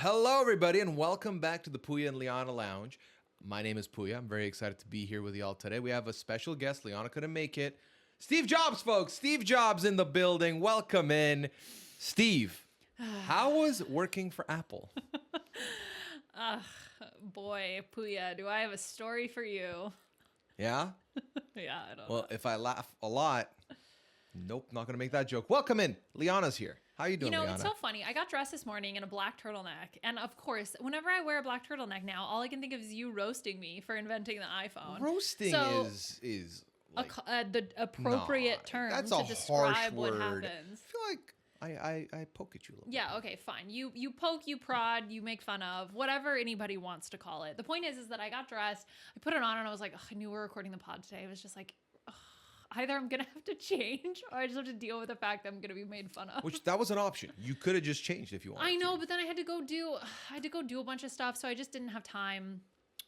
Hello, everybody, and welcome back to the Pooya and Liana Lounge. My name is Pooya. I'm very excited to be here with y'all today. We have a special guest. Liana couldn't make it. Steve Jobs, folks. Steve Jobs in the building. Welcome in. Steve, how was working for Apple? Boy, Pooya, do I have a story for you? Yeah? Yeah, I don't know. Well, if I laugh a lot, nope, not going to make that joke. Welcome in. Liana's here. How you doing, Liana? It's so funny. I got dressed this morning in a black turtleneck. And of course, whenever I wear a black turtleneck now, all I can think of is you roasting me for inventing the iPhone. Roasting is like, the appropriate term that's to a describe harsh what word. happens. I feel like I poke at you a little bit. Yeah, okay, fine. You poke, you prod, you make fun of, whatever anybody wants to call it. The point is that I got dressed, I put it on, and I was like, I knew we were recording the pod today. It was just like, either I'm going to have to change or I just have to deal with the fact that I'm going to be made fun of. Which, that was an option. You could have just changed if you wanted I know, to. but then I had to go do a bunch of stuff, so I just didn't have time.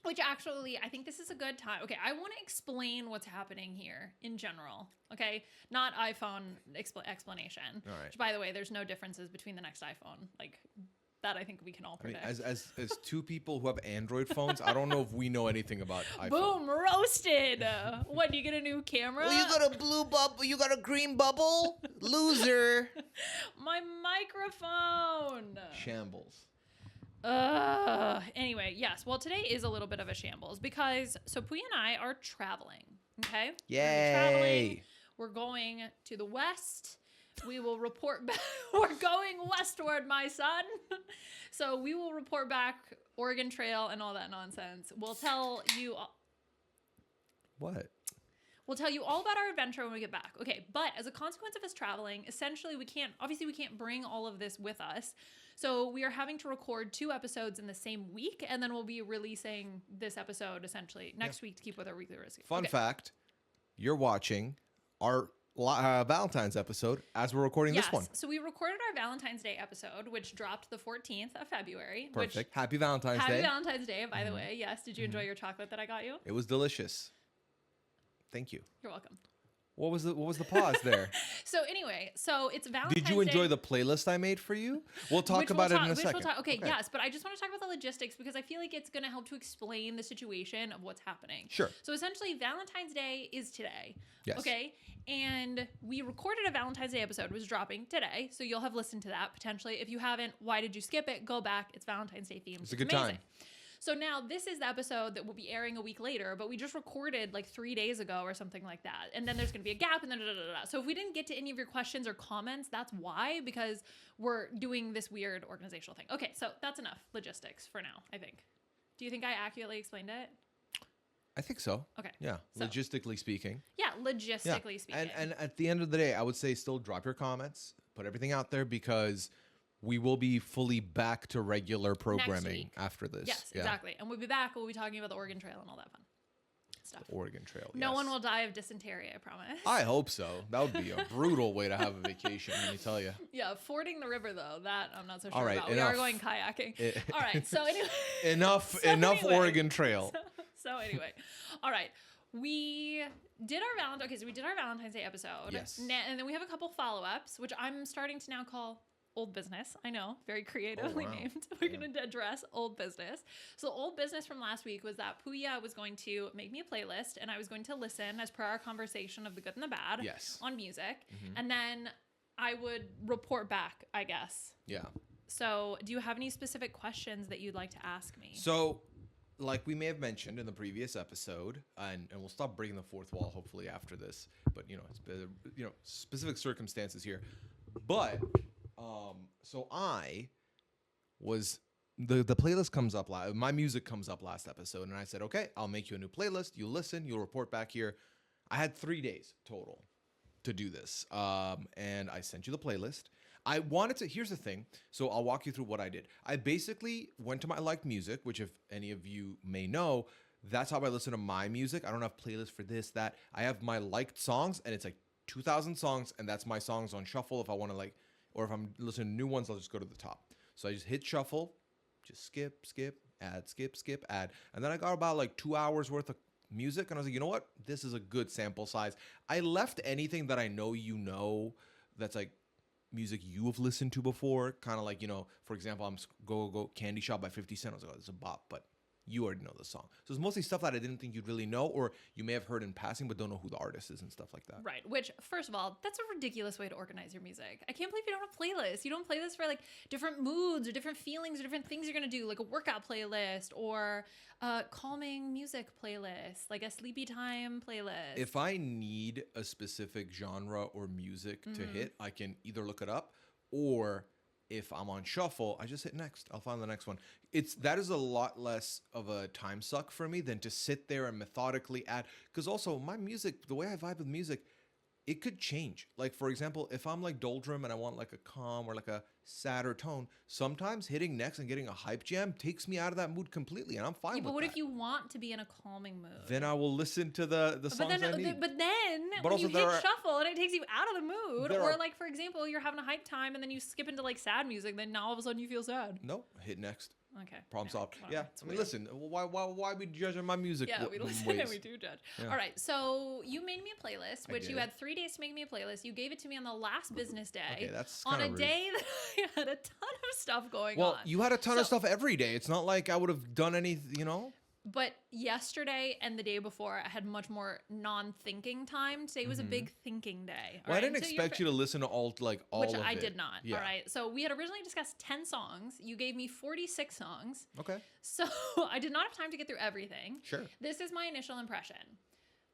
Which actually, I think this is a good time. Okay, I want to explain what's happening here in general. Okay, not iPhone explanation. All right. Which, by the way, there's no differences between the next iPhone. Like that, I think we can all predict. As two people who have Android phones, I don't know if we know anything about iPhone. Boom, roasted. What? Do you get a new camera? Well, you got a blue bubble. You got a green bubble. Loser. My microphone. Shambles. Anyway, yes. Well, today is a little bit of a shambles because Pooya and I are traveling. Okay. Yay. We're going to the west. We will report back. We're going westward, my son. So we will report back Oregon Trail and all that nonsense. We'll tell you. What? We'll tell you all about our adventure when we get back. Okay, but as a consequence of us traveling, essentially we can't bring all of this with us. So we are having to record 2 episodes in the same week, and then we'll be releasing this episode essentially next week to keep with our weekly release. Fun fact, you're watching our Valentine's episode as we're recording this one. So we recorded our Valentine's Day episode, which dropped the 14th of February. Perfect. Happy Valentine's Day. Happy Valentine's Day, by the way. Yes. Did you enjoy your chocolate that I got you? It was delicious. Thank you. You're welcome. What was the pause there? So anyway, so it's Valentine's Day. Did you enjoy the playlist I made for you? We'll talk about it in a second. Okay, yes, but I just want to talk about the logistics because I feel like it's going to help to explain the situation of what's happening. Sure. So essentially, Valentine's Day is today. Yes. Okay, and we recorded a Valentine's Day episode, which is dropping today, so you'll have listened to that potentially. If you haven't, why did you skip it? Go back. It's Valentine's Day themed. It's a good time. So now this is the episode that will be airing a week later, but we just recorded like 3 days ago or something like that. And then there's going to be a gap and then So if we didn't get to any of your questions or comments, that's why, because we're doing this weird organizational thing. Okay, so that's enough logistics for now, I think. Do you think I accurately explained it? I think so. Okay. Yeah, So- logistically speaking. Yeah, logistically speaking. And at the end of the day, I would say still drop your comments, put everything out there because we will be fully back to regular programming after this. Yes, exactly. And we'll be back. We'll be talking about the Oregon Trail and all that fun stuff. Oregon Trail. No yes. one will die of dysentery, I promise. I hope so. That would be a brutal way to have a vacation, let me tell you. Yeah, fording the river, though, that I'm not so sure All right, about. We are going kayaking. All right, so anyway. enough Oregon Trail. So anyway, all right. We did our Valentine's Day episode. Yes. And then we have a couple follow-ups, which I'm starting to now call old business. I know, very creatively named. We're going to address old business. So old business from last week was that Pooya was going to make me a playlist and I was going to listen as per our conversation of the good and the bad on music. And then I would report back, I guess. Yeah. So do you have any specific questions that you'd like to ask me? So, like we may have mentioned in the previous episode, and we'll stop breaking the fourth wall hopefully after this, but it's specific circumstances here. But so I was the playlist comes up my music comes up last episode, and I said, okay, I'll make you a new playlist. You listen, you'll report back here. I had 3 days total to do this, and I sent you the playlist. I wanted to. Here's the thing. So I'll walk you through what I did. I basically went to my liked music, which if any of you may know, that's how I listen to my music. I don't have playlists for this, that. I have my liked songs, and it's like 2,000 songs, and that's my songs on shuffle if I want to or if I'm listening to new ones, I'll just go to the top. So I just hit shuffle, just skip, add, skip, add. And then I got about 2 hours worth of music, and I was like, you know what? This is a good sample size. I left anything that I know that's music you have listened to before. Kind of like, for example, Go Candy Shop by 50 Cent. I was like, oh, this is a bop, but you already know the song. So it's mostly stuff that I didn't think you'd really know, or you may have heard in passing, but don't know who the artist is and stuff like that. Right. Which, first of all, that's a ridiculous way to organize your music. I can't believe you don't have playlists. You don't play this for like different moods or different feelings or different things you're going to do, like a workout playlist or a calming music playlist, like a sleepy time playlist. If I need a specific genre or music to hit, I can either look it up, or if I'm on shuffle, I just hit next. I'll find the next one. That is a lot less of a time suck for me than to sit there and methodically add. Because also my music, the way I vibe with music, it could change. Like, for example, if I'm like doldrum and I want like a calm or like a sadder tone, sometimes hitting next and getting a hype jam takes me out of that mood completely, and I'm fine with that. But what if you want to be in a calming mood? Then I will listen to the songs I need. But then when you hit shuffle and it takes you out of the mood, or like, for example, you're having a hype time and then you skip into like sad music, then now all of a sudden you feel sad. No, hit next. Okay. Problem solved. Yeah. I mean, listen, why we judging my music? Yeah, we listen and we do judge. Yeah. All right. So you made me a playlist, which you had 3 days to make me a playlist. You gave it to me on the last business day. Okay, that's on a rude. day that I had a ton of stuff going on. Well, you had a ton of stuff every day. It's not like I would have done any, But yesterday and the day before, I had much more non-thinking time. Today was a big thinking day. Well, I didn't expect you to listen to all of it. Which I did not. Yeah. All right. So we had originally discussed 10 songs. You gave me 46 songs. Okay. So I did not have time to get through everything. Sure. This is my initial impression.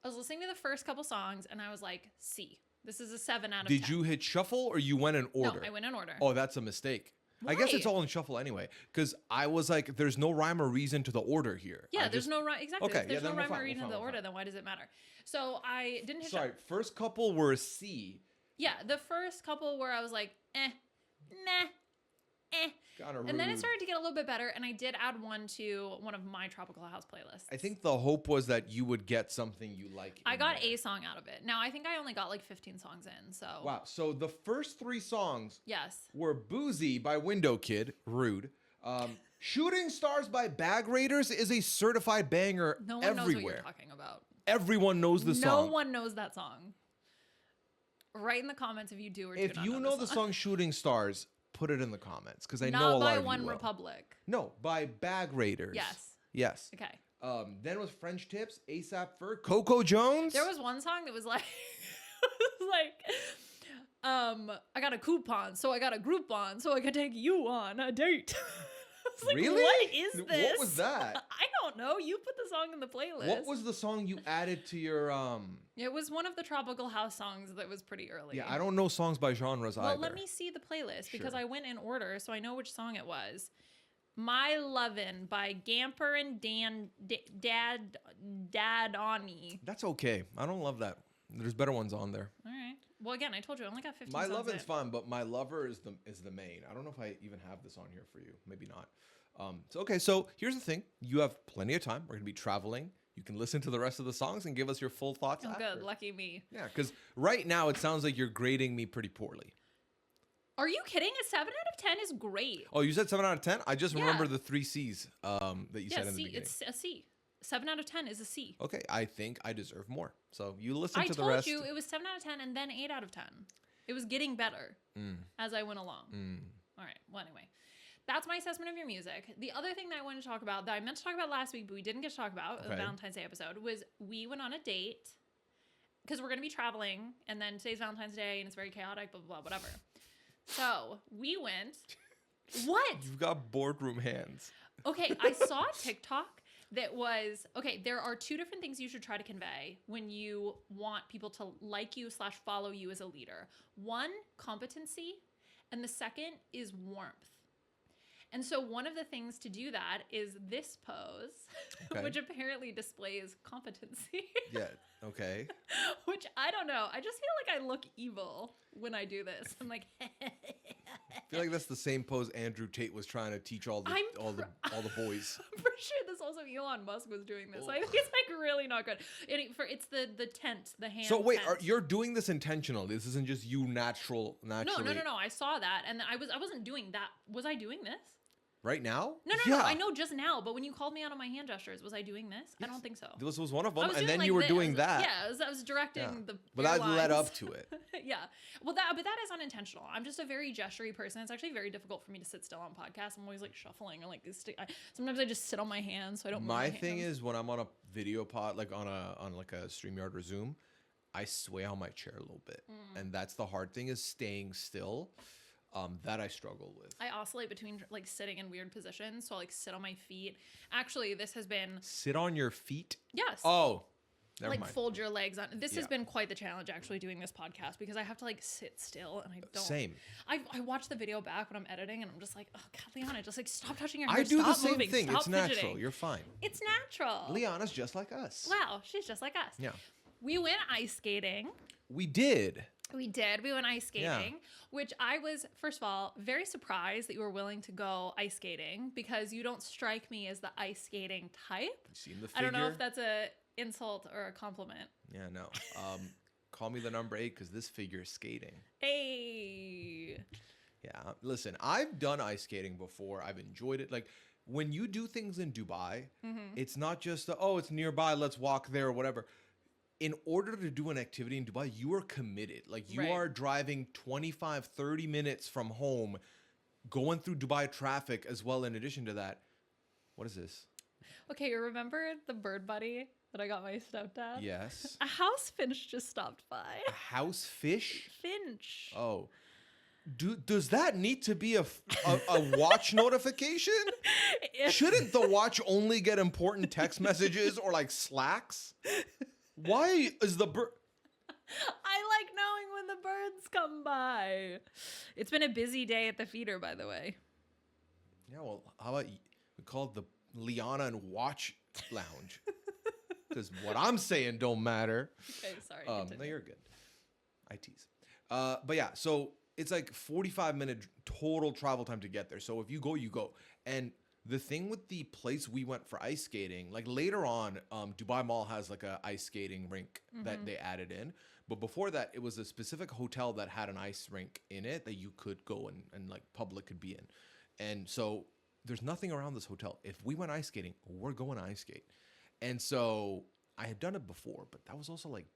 I was listening to the first couple songs and I was like, C. This is a 7 out of 10. Did you hit shuffle or you went in order? No, I went in order. Oh, that's a mistake. Why? I guess it's all in shuffle anyway, because I was like, there's no rhyme or reason to the order here. Yeah, there's no rhyme. Exactly. Okay, there's no rhyme or reason to the order, then why does it matter? So I didn't hit Sorry, first couple were C. Yeah, the first couple where I was like, nah, and then it started to get a little bit better, and I did add one to one of my Tropical House playlists. I think the hope was that you would get something you like. I got a song out of it. Now, I think I only got like 15 songs in, so. Wow, so the first 3 songs were Boozy by Window Kid, rude. Shooting Stars by Bag Raiders is a certified banger everywhere. No one knows what you're talking about. Everyone knows the song. No one knows that song. Write in the comments if you do or do not know. If you know the song Shooting Stars, put it in the comments, because I know a lot Not of by you One will. Republic. No, by Bag Raiders. Yes. Okay. Then was French Tips, ASAP Ferg, Coco Jones. There was one song that was like, I got a coupon, so I got a Groupon, so I can take you on a date. Like, really? What is this? What was that? I don't know. You put the song in the playlist. What was the song you added to your It was one of the Tropical House songs that was pretty early. Yeah, I don't know songs by genres either. Well, let me see the playlist because I went in order, so I know which song it was. My Lovin' by Gamper and Dad Oni. That's okay. I don't love that. There's better ones on there. All right. Well, again, I told you I only got 15 My songs Lovin's in. fine, but My Lover is the main. I don't know if I even have this on here for you. Maybe not. So here's the thing. You have plenty of time. We're going to be traveling. You can listen to the rest of the songs and give us your full thoughts after. Good. Lucky me. Yeah, because right now it sounds like you're grading me pretty poorly. Are you kidding? A 7 out of 10 is great. Oh, you said 7 out of 10? I just remember the 3 C's that you said in the beginning. It's a C. 7 out of 10 is a C. Okay, I think I deserve more. So you listen to the rest. I told you it was 7 out of 10 and then 8 out of 10. It was getting better as I went along. All right. Well, anyway, that's my assessment of your music. The other thing that I wanted to talk about that I meant to talk about last week, but we didn't get to talk about the Valentine's Day episode, was we went on a date because we're going to be traveling, and then today's Valentine's Day, and it's very chaotic, blah, blah, blah, whatever. So we went. What? You've got boardroom hands. Okay, I saw a TikTok that was, okay, there are 2 different things you should try to convey when you want people to like you / follow you as a leader. One, competency, and the second is warmth. And so one of the things to do that is this pose, which apparently displays competency. Yeah, okay. Which I don't know. I just feel like I look evil when I do this. I'm like, I feel like that's the same pose Andrew Tate was trying to teach all the boys. I'm pretty sure this also Elon Musk was doing this. I think it's like really not good. It's the tent, the hand. So wait, tent. you're doing this intentional? This isn't just you naturally? No. I saw that, and I wasn't doing that. Was I doing this? Right now? No. I know just now, but when you called me out on my hand gestures, was I doing this? Yes. I don't think so. This was one of I them, was and doing then like you were this. doing that. Yeah, I was directing the But that led airlines. up to it. Yeah. Well, but that is unintentional. I'm just a very gestury person. It's actually very difficult for me to sit still on podcasts. I'm always like shuffling or like sometimes I just sit on my hands so I don't move My my thing hands. is when I'm on a video pod, like on like a StreamYard or Zoom, I sway on my chair a little bit, and that's the hard thing is staying still. That I struggle with. I oscillate between like sitting in weird positions, so I like sit on my feet. Actually, this has been Sit on your feet? yes. Oh, never like mind. fold your legs on. This has Yeah. been quite the challenge actually doing this podcast because I have to like sit still and I don't. Same. I watch the video back when I'm editing and I'm just like, oh God, Liana, just like stop touching your I hair. do Stop the same moving, thing. Stop It's natural. fidgeting. You're fine. It's natural. Liana's just like us. Wow, she's just like us. Yeah. We went ice skating. We did. We did. We went ice skating, Yeah. which I was, first of all, very surprised that you were willing to go ice skating because you don't strike me as the ice skating type. You seen the figure? I don't know if that's a insult or a compliment. Yeah, no. Call me the number 8 because this figure is skating. Hey. Yeah. Listen, I've done ice skating before. I've enjoyed it. Like when you do things in Dubai, it's not just, it's nearby, let's walk there or whatever. In order to do an activity in Dubai, you are committed. Like you Right. are driving 25, 30 minutes from home, going through Dubai traffic as well. In addition to that, what is this? Okay, you remember the bird buddy that I got my stepdad? Yes. A house finch just stopped by. A house fish? Finch. Oh. Does that need to be a watch notification? Shouldn't the watch only get important text messages or like slacks? Why is the bird... I like knowing when the birds come by. It's been a busy day at the feeder, by the way. Yeah, well, how about we call it the Liana and Watch Lounge? Because what I'm saying don't matter. Okay, sorry. No, continue. you're good. I tease. But yeah, so it's like 45-minute total travel time to get there. So if you go, you go. And the thing with the place we went for ice skating, like later on, Dubai Mall has like a ice skating rink that they added in. But before that, it was a specific hotel that had an ice rink in it that you could go and like public could be in. And so there's nothing around this hotel. If we went ice skating, we're going to ice skate. And so I had done it before, but that was also like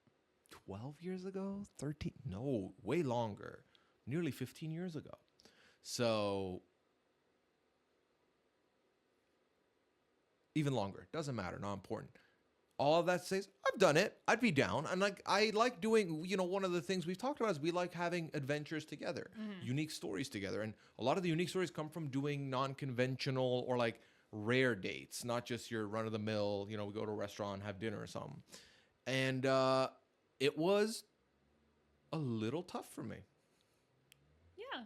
12 years ago, 13, no, way longer, nearly 15 years ago. So even longer, doesn't matter, not important. All of that says, I've done it. I'd be down. And like, I like doing, one of the things we've talked about is we like having adventures together, unique stories together. And a lot of the unique stories come from doing non-conventional or like rare dates, not just your run of the mill, we go to a restaurant, have dinner or something. And it was a little tough for me. Yeah.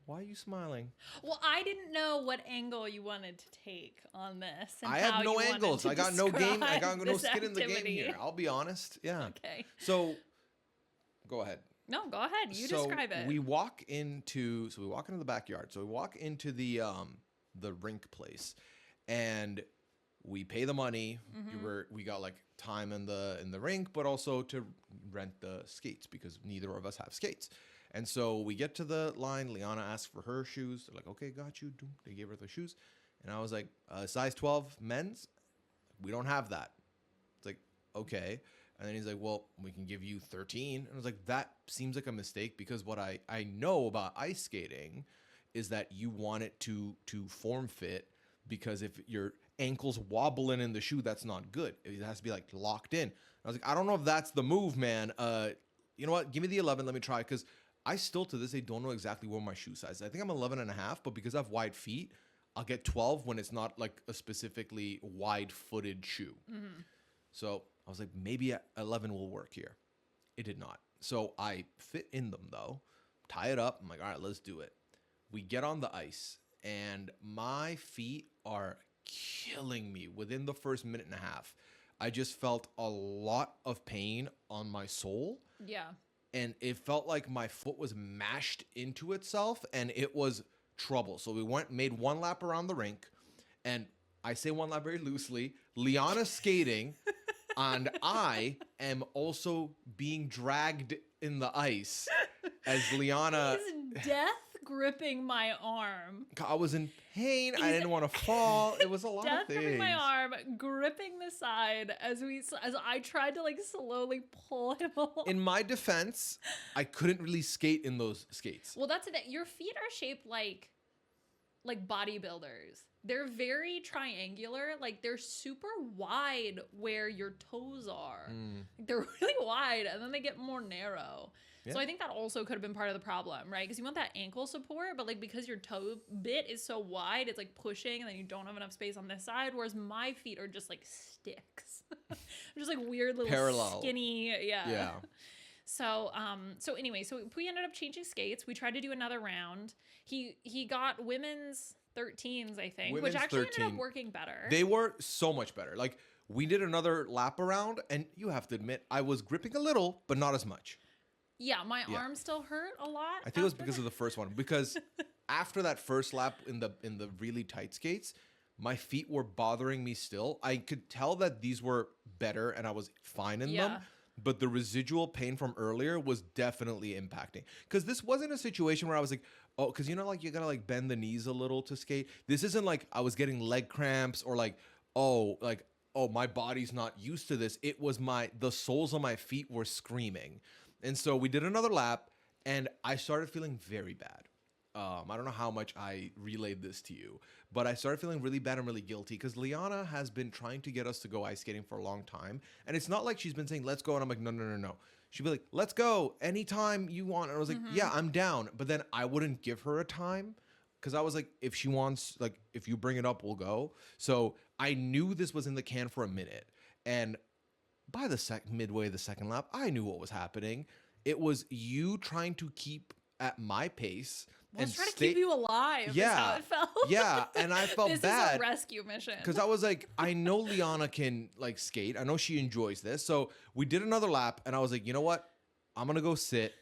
Why are you smiling? Well, I didn't know what angle you wanted to take on this. And I how have no you wanted angles. to I got no game. I describe got no this skin in the game activity. here. I'll be honest. Yeah. Okay. So go ahead. No, go ahead. You So describe it. we walk into the backyard. So we walk into the rink place, and we pay the money. We got like time in the rink, but also to rent the skates because neither of us have skates. And so we get to the line. Liana asks for her shoes. They're like, okay, got you. They gave her the shoes, and I was like, size 12 men's. We don't have that. It's like, okay. And then he's like, well, we can give you 13. And I was like, that seems like a mistake because what I know about ice skating is that you want it to form fit because if your ankle's wobbling in the shoe, that's not good. It has to be like locked in. I was like, I don't know if that's the move, man. You know what? Give me the 11. Let me try because I still to this day don't know exactly what my shoe size is. I think I'm 11 and a half, but because I have wide feet, I'll get 12 when it's not like a specifically wide-footed shoe. So I was like, maybe 11 will work here. It did not. So I fit in them though, tie it up. I'm like, all right, let's do it. We get on the ice and my feet are killing me within the first minute and a half. I just felt a lot of pain on my sole. Yeah. And it felt like my foot was mashed into itself and it was trouble. So we made one lap around the rink, and I say one lap very loosely. Liana's skating and I am also being dragged in the ice as Liana. Is death gripping my arm. I was in pain. I didn't want to fall. It was a lot Death of things. gripping my arm, gripping the side as I tried to like slowly pull him along. In my defense, I couldn't really skate in those skates. Well, that's it. Your feet are shaped like bodybuilders. They're very triangular. Like they're super wide where your toes are. They're really wide and then they get more narrow. Yeah. So I think that also could have been part of the problem, right? Because you want that ankle support, but like because your toe bit is so wide, it's like pushing and then you don't have enough space on this side. Whereas my feet are just like sticks. Just like weird little parallel, skinny. Yeah. So anyway, so Pooya ended up changing skates. We tried to do another round. He got women's 13s, I think, Women's which actually 13. ended up working better. They were so much better. Like we did another lap around, and you have to admit, I was gripping a little, but not as much. Yeah, my arm still hurt a lot. I think it was because of the first one. Because after that first lap in the really tight skates, my feet were bothering me still. I could tell that these were better, and I was fine in them. But the residual pain from earlier was definitely impacting. Because this wasn't a situation where I was like, oh, because you know, like you gotta like bend the knees a little to skate. This isn't like I was getting leg cramps or like, oh, my body's not used to this. It was the soles of my feet were screaming. And so we did another lap and I started feeling very bad. I don't know how much I relayed this to you, but I started feeling really bad and really guilty because Liana has been trying to get us to go ice skating for a long time. And it's not like she's been saying, let's go. And I'm like, no. She'd be like, let's go anytime you want. And I was like, yeah, I'm down. But then I wouldn't give her a time because I was like, if she wants, like, if you bring it up, we'll go. So I knew this was in the can for a minute. And by the midway of the second lap, I knew what was happening. It was you trying to keep at my pace. I was trying to keep you alive. Yeah. Is how it felt. Yeah. And I felt this bad. This is a rescue mission. Because I was like, I know Liana can like skate. I know she enjoys this. So we did another lap and I was like, you know what? I'm going to go sit.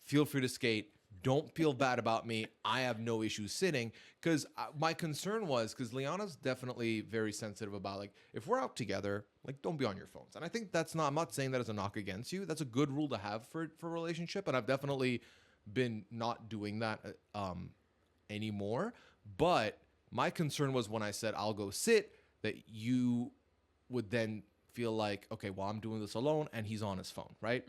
Feel free to skate. Don't feel bad about me. I have no issues sitting. Because my concern was, because Liana's definitely very sensitive about like, if we're out together, like don't be on your phones. And I think I'm not saying that as a knock against you. That's a good rule to have for a relationship. And I've definitely been not doing that anymore. But my concern was when I said I'll go sit, that you would then feel like, okay, well, I'm doing this alone and he's on his phone, right?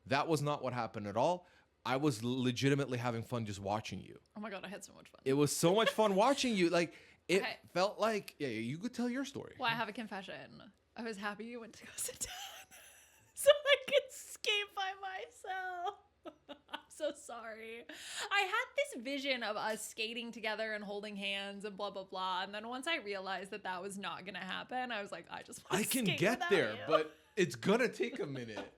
That was not what happened at all. I was legitimately having fun just watching you. Oh my God, I had so much fun. It was so much fun watching you. Like it felt like, yeah, you could tell your story. Well, I have a confession. I was happy you went to go sit down so I could skate by myself. I'm so sorry. I had this vision of us skating together and holding hands and blah, blah, blah. And then once I realized that was not going to happen, I was like, I just want to skate get there, you. but it's going to take a minute.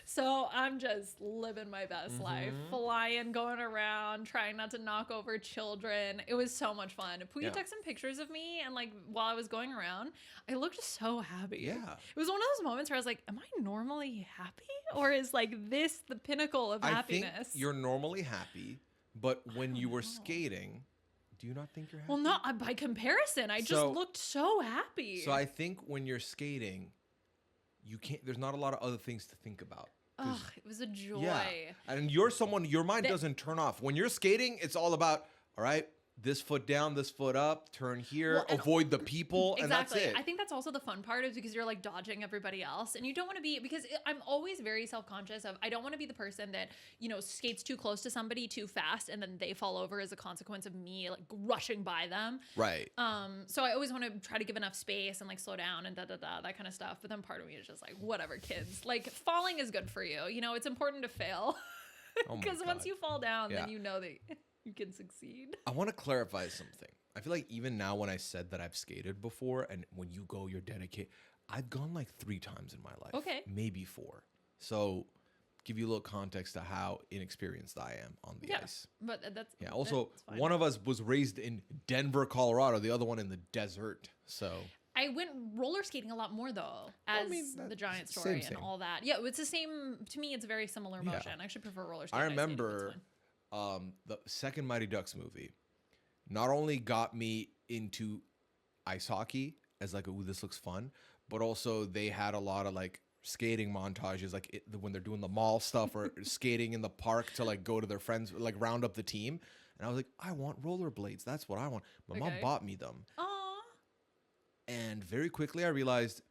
So I'm just living my best life, flying, going around, trying not to knock over children. It was so much fun. Pooya took some pictures of me, and like while I was going around, I looked so happy. Yeah. It was one of those moments where I was like, am I normally happy? Or is like this the pinnacle of happiness? I think you're normally happy, but when you were skating, do you not think you're happy? Well, no, by comparison, I just looked so happy. So I think when you're skating, there's not a lot of other things to think about. Oh, it was a joy. Yeah. And you're someone, your mind doesn't turn off. When you're skating, it's all about, all right, this foot down, this foot up, turn here, avoid the people, exactly. and that's it. I think that's also the fun part is because you're like dodging everybody else and you don't want to be, because I'm always very self-conscious of, I don't want to be the person that, you know, skates too close to somebody too fast and then they fall over as a consequence of me like rushing by them. Right. So I always want to try to give enough space and like slow down and that kind of stuff. But then part of me is just like, whatever, kids. Like falling is good for you. You know, it's important to fail because once you fall down, then you know that you can succeed. I want to clarify something. I feel like even now when I said that I've skated before and when you go, you're dedicated. I've gone like 3 times in my life. Okay. Maybe 4. So give you a little context to how inexperienced I am on the ice. But that's... Yeah. Also, that's one of us was raised in Denver, Colorado. The other one in the desert. So... I went roller skating a lot more though, as the giant story and all that. Yeah, it's the same. To me, it's a very similar motion. I actually prefer roller skating. I remember the second Mighty Ducks movie not only got me into ice hockey as like, ooh, this looks fun, but also they had a lot of like skating montages, like when they're doing the mall stuff or skating in the park to like go to their friends, like round up the team. And I was like, I want rollerblades. That's what I want. My mom bought me them. Aw. And very quickly I realized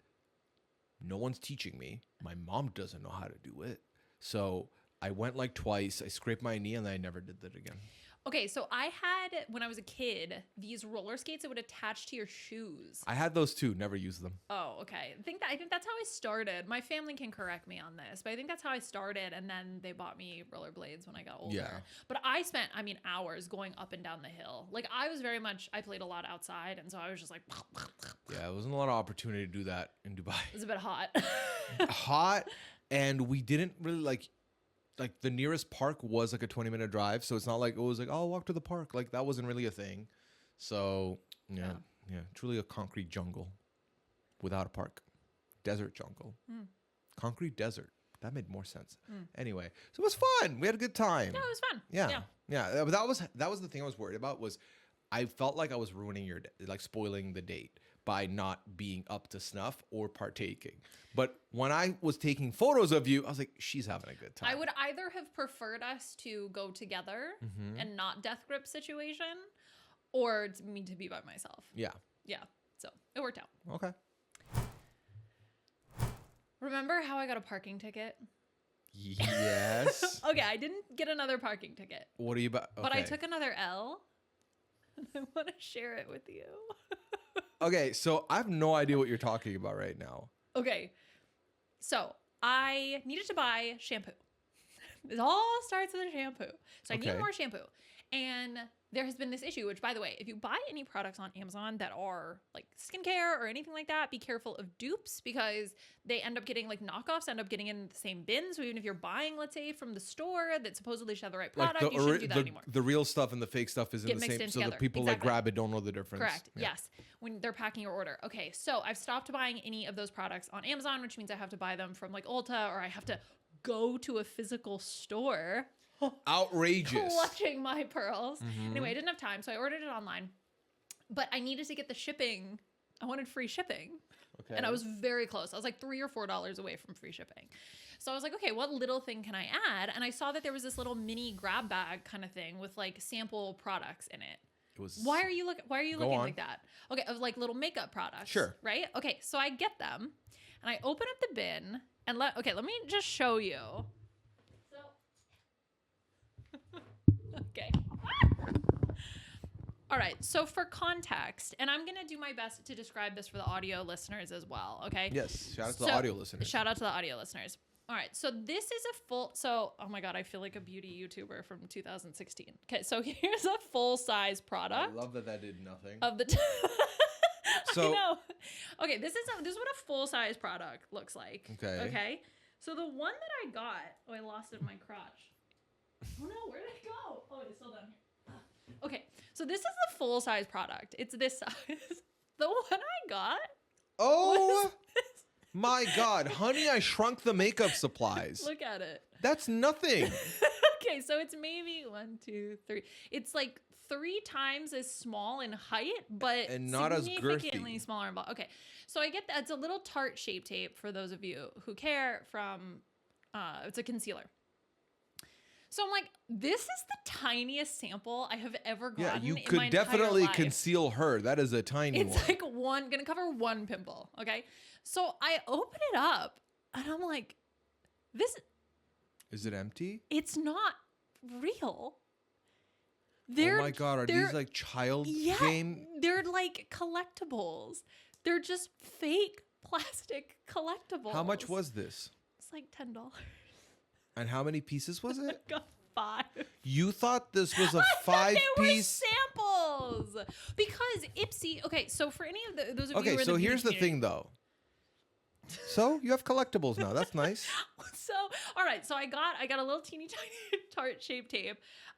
no one's teaching me. My mom doesn't know how to do it. So I went like twice. I scraped my knee and I never did that again. Okay, so I had, when I was a kid, these roller skates that would attach to your shoes. I had those too. Never used them. Oh, okay. I think that's how I started. My family can correct me on this, but I think that's how I started. And then they bought me rollerblades when I got older. Yeah. But I spent, hours going up and down the hill. Like I was I played a lot outside. And so I was just like, Yeah, it wasn't a lot of opportunity to do that in Dubai. it was a bit hot. Hot. And we didn't really like the nearest park was like a 20-minute drive. So it's not like it was like, oh, I'll walk to the park. Like that wasn't really a thing. So yeah, truly a concrete jungle without a park. Desert jungle. Concrete desert. That made more sense. Anyway, so it was fun. We had a good time. Yeah, it was fun. Yeah. But that was the thing I was worried about was I felt like I was ruining your day, like spoiling the date by not being up to snuff or partaking. But when I was taking photos of you, I was like, she's having a good time. I would either have preferred us to go together and not death grip situation, or me to be by myself. Yeah. Yeah. So it worked out. Okay. Remember how I got a parking ticket? Yes. Okay, I didn't get another parking ticket. What are you about? Okay. But I took another L, and I want to share it with you. Okay, so I have no idea what you're talking about right now. Okay, so I needed to buy shampoo. It all starts with a shampoo. So I needed more shampoo. And there has been this issue, which, by the way, if you buy any products on Amazon that are like skincare or anything like that, be careful of dupes because they end up getting like knockoffs, end up getting in the same bin. So even if you're buying, let's say, from the store that supposedly should have the right product, you shouldn't do that anymore. The real stuff and the fake stuff is in the mixed same. in So together. the people that grab it don't know the difference. Correct. Yeah. Yes. When they're packing your order. Okay. So I've stopped buying any of those products on Amazon, which means I have to buy them from like Ulta or I have to go to a physical store. Outrageous. Clutching my pearls. Anyway, I didn't have time, so I ordered it online. But I needed to get the shipping. I wanted free shipping. Okay. And I was very close. I was like $3 or $4 away from free shipping. So I was like, okay, what little thing can I add? And I saw that there was this little mini grab bag kind of thing with like sample products in it. It was. Why are you looking like that? Okay, of like little makeup products. Sure. Right? Okay, so I get them and I open up the bin and let me just show you. Okay. All right. So for context, and I'm going to do my best to describe this for the audio listeners as well. Okay. Yes. Shout out to the audio listeners. Shout out to the audio listeners. All right. So this is oh my God, I feel like a beauty YouTuber from 2016. Okay. So here's a full size product. I love that did nothing. Of the so, I know. Okay. This is what a full size product looks like. Okay. Okay. So the one that I got, I lost it in my crotch. Oh no, where'd it go? Oh, it's still down here. Okay, so this is the full-size product. It's this size. The one I got. Oh my God, honey, I shrunk the makeup supplies. Look at it. That's nothing. Okay, so it's maybe 1, 2, 3. It's like 3 times as small in height, but and not as significantly girthy. Smaller in bulk. Okay, so I get that. It's a little Tarte Shape Tape for those of you who care. It's a concealer. So I'm like, this is the tiniest sample I have ever gotten. Yeah, you in could my definitely entire life. Conceal her. That is a tiny one. It's like gonna cover 1 pimple. Okay. So I open it up and I'm like, this. Is it empty? It's not real. Oh my God, are these like child game? They're like collectibles. They're just fake plastic collectibles. How much was this? It's like $10. And how many pieces was it? I got 5. You thought this was a 5-piece samples because Ipsy. Okay, so for any of those of you who are in the so here's the community, thing though. So you have collectibles now. That's nice. So all right, so I got a little teeny tiny Tarte Shape Tape.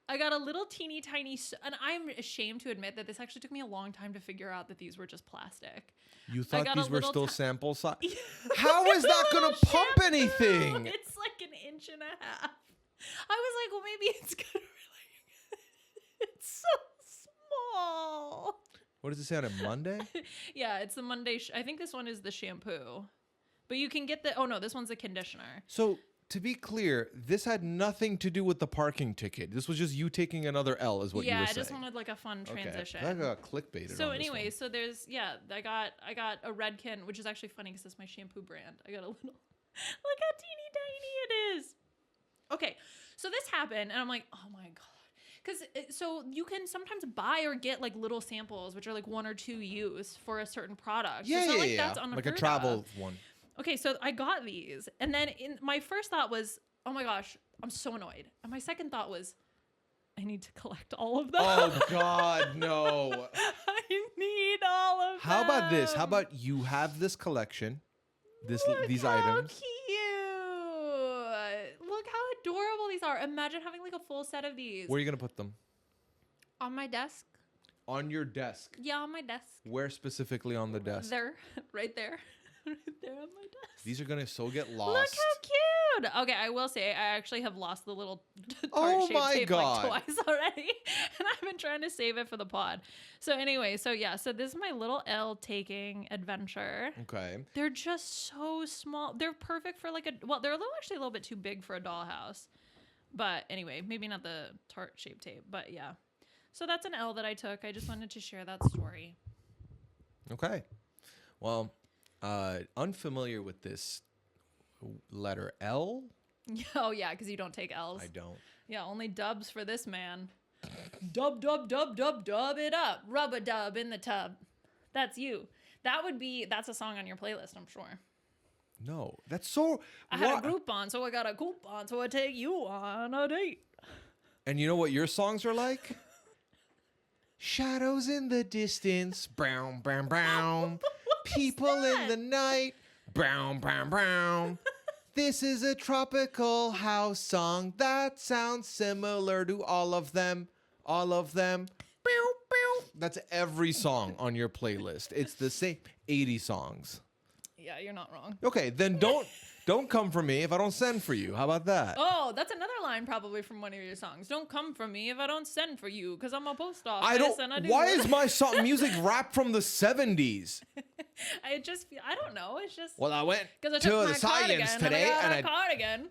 I got a little teeny tiny, and I'm ashamed to admit that this actually took me a long time to figure out that these were just plastic. You thought these were still sample size? How It's is that going to pump shampoo. anything? It's like 1.5 inches. I was like, well, maybe it's gonna really. It's so small. What does it say on a Monday? Yeah, it's the Monday. I think this one is the shampoo. But you can get the, oh no, this one's a conditioner. So to be clear, this had nothing to do with the parking ticket. This was just you taking another L, is what you were saying. Yeah, I just wanted like a fun transition. I got clickbaited. So on anyway, this so there's, I got a Redken, which is actually funny because it's my shampoo brand. I got a little, look how teeny tiny it is. Okay, so this happened and I'm like, oh my God. Because so you can sometimes buy or get like little samples, which are like 1 or 2 use for a certain product. Yeah, so it's not yeah, like yeah. that's unheard Like a travel of. one. Okay, so I got these, and then my first thought was, oh my gosh, I'm so annoyed. And my second thought was, I need to collect all of them. Oh God, no. I need all of them. How about this? How about you have this collection, these how items? Cute. Look how adorable these are. Imagine having like a full set of these. Where are you gonna put them? On my desk. On your desk. Yeah, on my desk. Where specifically on the desk? There, right there. Right there on my desk. These are gonna so get lost. Look how cute. Okay, I will say I actually have lost the little tart shape tape God. like twice already. And I've been trying to save it for the pod. So anyway, so this is my little L taking adventure. Okay. They're just so small. They're perfect for like they're actually a little bit too big for a dollhouse. But anyway, maybe not the tart shape tape, but yeah. So that's an L that I took. I just wanted to share that story. Okay. Well, unfamiliar with this letter L. Oh yeah, because you don't take L's. I don't. Yeah, only dubs for this man. Dub, dub, dub, dub, dub it up. Rub a dub in the tub. That's you. That's a song on your playlist, I'm sure. No, that's so. I had a Groupon, so I got a coupon, so I take you on a date. And you know what your songs are like? Shadows in the distance, brown, brown, brown. People in the night, brown, brown, brown. This is a tropical house song that sounds similar to all of them. All of them. Bow, bow. That's every song on your playlist. It's the same 80 songs. Yeah, you're not wrong. Okay, then don't come for me if I don't send for you. How about that? Oh, that's another line probably from one of your songs. Don't come for me if I don't send for you, because I'm a post office. Why is my song music rap from the 70s? I don't know. It's just. Well, I went to I took the my science cardigan today and I and got a cardigan.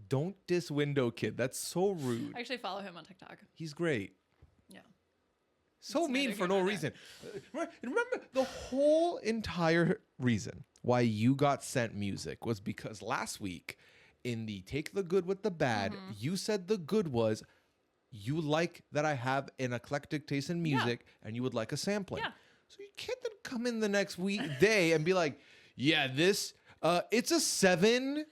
Don't diss Window Kid. That's so rude. I actually follow him on TikTok. He's great. Yeah. So It's mean neither for here no nor reason. Remember the whole entire reason why you got sent music was because last week in the Take the Good with the Bad, you said the good was you like that I have an eclectic taste in music and you would like a sampling. Yeah. So you can't then come in the next day and be like, yeah, this, it's a 7.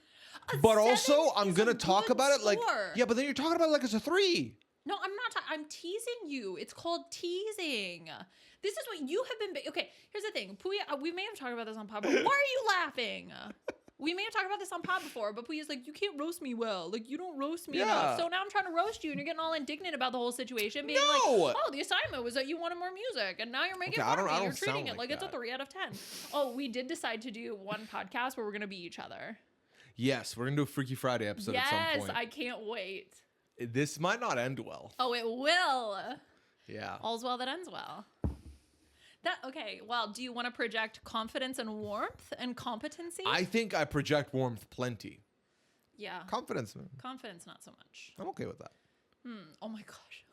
But 7 also, I'm is going to a talk good about it like, score. yeah, but then you're talking about it like it's a 3. No, I'm not. I'm teasing you. It's called teasing. This is what you have been. Okay, here's the thing. Pooya, we may have talked about this on pod, but why are you laughing? We may have talked about this on pod before, but Pooya's like, you can't roast me well. Like, you don't roast me enough. So now I'm trying to roast you, and you're getting all indignant about the whole situation, being like, oh, the assignment was that you wanted more music, and now you're making fun of me. You're treating it like it's a 3 out of 10. Oh, we did decide to do one podcast where we're going to be each other. Yes, we're going to do a Freaky Friday episode at some point. Yes, I can't wait. This might not end well. Oh, it will. Yeah. All's well that ends well. Okay, well, do you want to project confidence and warmth and competency? I think I project warmth plenty. Yeah. Confidence, man. Confidence, not so much. I'm okay with that. Oh my gosh.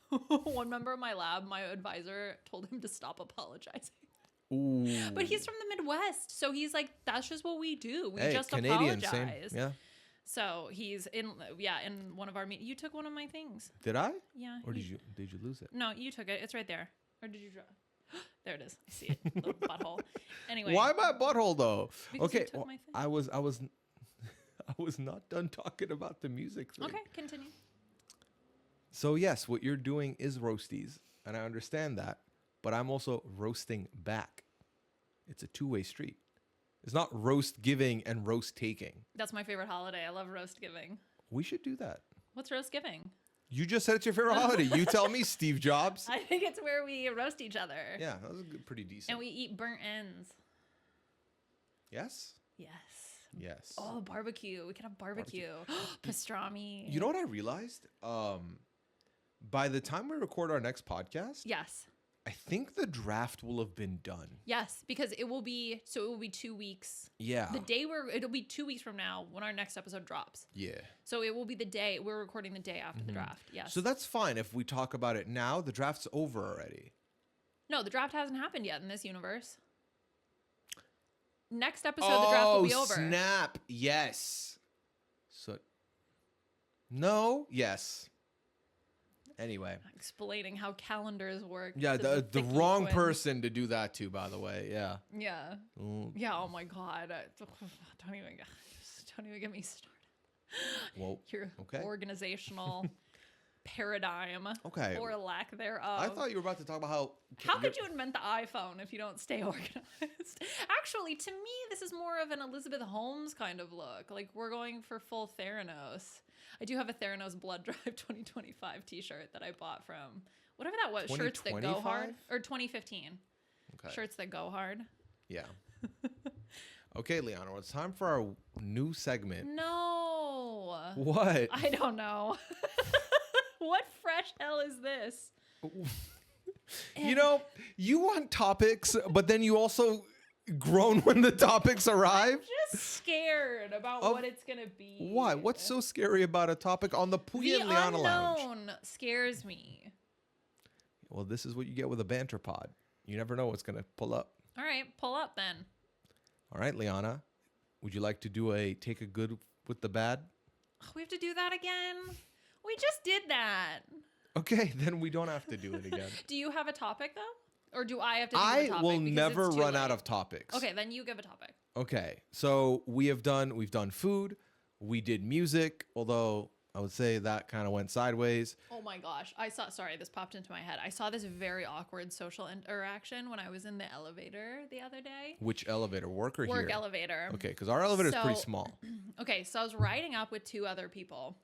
One member of my lab, my advisor, told him to stop apologizing. Ooh. But he's from the Midwest, so he's like, that's just what we do. We just Canadian, apologize. Same. Yeah. So he's in one of our meetings. You took one of my things. Did I? Yeah. Or did you lose it? No, you took it. It's right there. Or did you draw? There it is. I see it. Little butthole. Anyway. Why my butthole though? Because okay. you took my thing. I was not done talking about the music thing. Okay, continue. So yes, what you're doing is roasties, and I understand that, but I'm also roasting back. It's a two-way street. It's not roast giving and roast taking. That's my favorite holiday. I love roast giving. We should do that. What's roast giving? You just said it's your favorite holiday. You tell me, Steve Jobs. I think it's where we roast each other. Yeah, that was pretty decent. And we eat burnt ends. Yes? Yes. Yes. Oh, barbecue. We can have barbecue. Pastrami. You know what I realized? By the time we record our next podcast, yes, I think the draft will have been done. Yes, because it will be 2 weeks. Yeah. It'll be 2 weeks from now when our next episode drops. Yeah. So it will be the day we're recording the day after the draft. Yes. So that's fine if we talk about it now. The draft's over already. No, the draft hasn't happened yet in this universe. Next episode, the draft will be over. Oh, snap. Yes. So, no. Yes. Anyway. Explaining how calendars work. Yeah, to the Thicky wrong twins. person to do that to, by the way. Yeah. Yeah. Mm. Yeah. Oh my God. Don't even get me started. Well, Your okay. organizational paradigm. Okay. Or lack thereof. I thought you were about to talk about How could you invent the iPhone if you don't stay organized? Actually, to me, this is more of an Elizabeth Holmes kind of look. Like, we're going for full Theranos. I do have a Theranos Blood Drive 2025 t-shirt that I bought from whatever that was. Shirts That Go Hard. Or 2015. Okay. Shirts That Go Hard. Yeah. Okay, Liana, it's time for our new segment. No. What? I don't know. What fresh hell is this? You know, you want topics, but then you also groan when the topics arrive. I'm just scared about what it's going to be. Why? What's so scary about a topic on the Pooya and Liana Lounge? The unknown scares me. Well, this is what you get with a banter pod. You never know what's going to pull up. All right, pull up then. All right, Liana, would you like to do a take a good with the bad? We have to do that again? We just did that. Okay, then we don't have to do it again. Do you have a topic, though? Or do I have to give a topic? I will never run out of topics. Okay, then you give a topic. Okay, so we've done food. We did music, although I would say that kind of went sideways. Oh my gosh. Sorry, this popped into my head. I saw this very awkward social interaction when I was in the elevator the other day. Which elevator? Work or here? Work elevator. Okay, because our elevator is pretty small. Okay, so I was riding up with 2 other people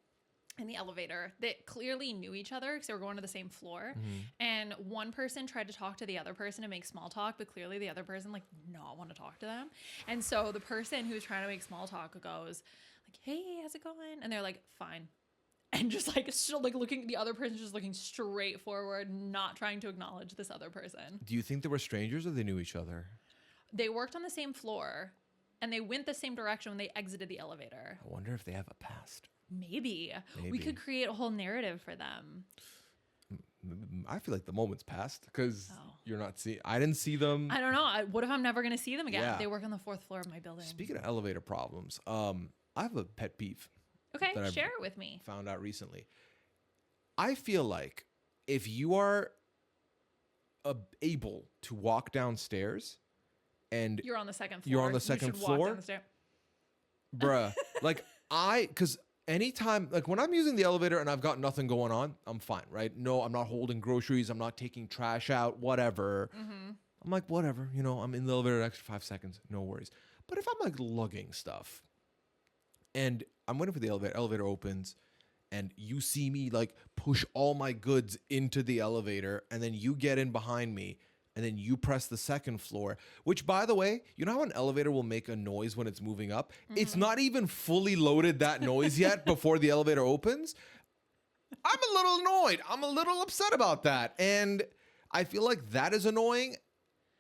in the elevator that clearly knew each other because they were going to the same floor. And one person tried to talk to the other person and make small talk, but clearly the other person like not want to talk to them. And so the person who was trying to make small talk goes like, "Hey, how's it going?" And they're like, "Fine." And just like still like looking, the other person's just looking straight forward, not trying to acknowledge this other person. Do you think they were strangers or they knew each other? They worked on the same floor and they went the same direction when they exited the elevator. I wonder if they have a past. Maybe. We could create a whole narrative for them. I feel like the moment's passed because you're not seeing. I didn't see them. I don't know. What if I'm never going to see them again? Yeah. They work on the 4th floor of my building. Speaking of elevator problems, I have a pet peeve. Okay, share it with me. Found out recently. I feel like if you are able to walk downstairs and you're on the 2nd floor. You're on the 2nd floor. Bruh. Like because anytime, like when I'm using the elevator and I've got nothing going on, I'm fine, right? No, I'm not holding groceries. I'm not taking trash out, whatever. I'm like, whatever, you know, I'm in the elevator an extra 5 seconds. No worries. But if I'm like lugging stuff and I'm waiting for the elevator opens and you see me like push all my goods into the elevator and then you get in behind me and then you press the 2nd floor, which by the way, you know how an elevator will make a noise when it's moving up? It's not even fully loaded that noise yet before the elevator opens. I'm a little annoyed. I'm a little upset about that. And I feel like that is annoying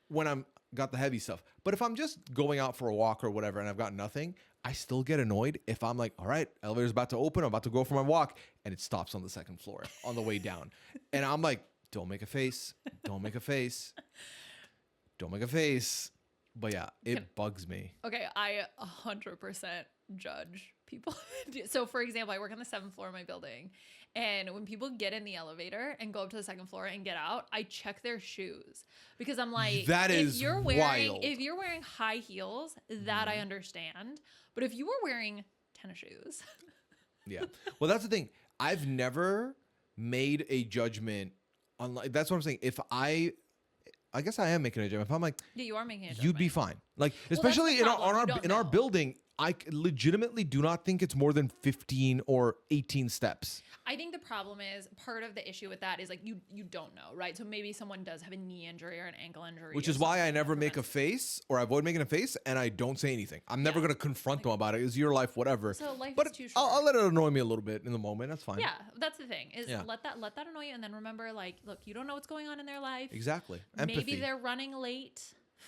when I'm got the heavy stuff. But if I'm just going out for a walk or whatever and I've got nothing, I still get annoyed if I'm like, all right, elevator's about to open. I'm about to go for my walk. And it stops on the 2nd floor on the way down. And I'm like, don't make a face. Don't make a face. Don't make a face. But yeah, it bugs me. Okay, I 100% judge people. So for example, I work on the 7th floor of my building. And when people get in the elevator and go up to the 2nd floor and get out, I check their shoes because I'm like, that if is you're wild. If you're wearing high heels, that I understand. But if you were wearing tennis shoes. Yeah. Well, that's the thing. I've never made a judgment on like, that's what I'm saying. If I guess I am making a judgment. If I'm like, yeah, you are making a judgment. you'd be fine. Like, especially in our building, legitimately do not think it's more than 15 or 18 steps. I think the problem is part of the issue with that is like you don't know, right? So maybe someone does have a knee injury or an ankle injury, Which is why I never make a face, or I avoid making a face, and I don't say anything. I'm never gonna confront them about it. It's your life, whatever. So life but is too short. I'll let it annoy me a little bit in the moment. That's fine. Yeah, that's the thing. Is let that annoy you, and then remember, like, look, you don't know what's going on in their life. Exactly. Empathy. Maybe they're running late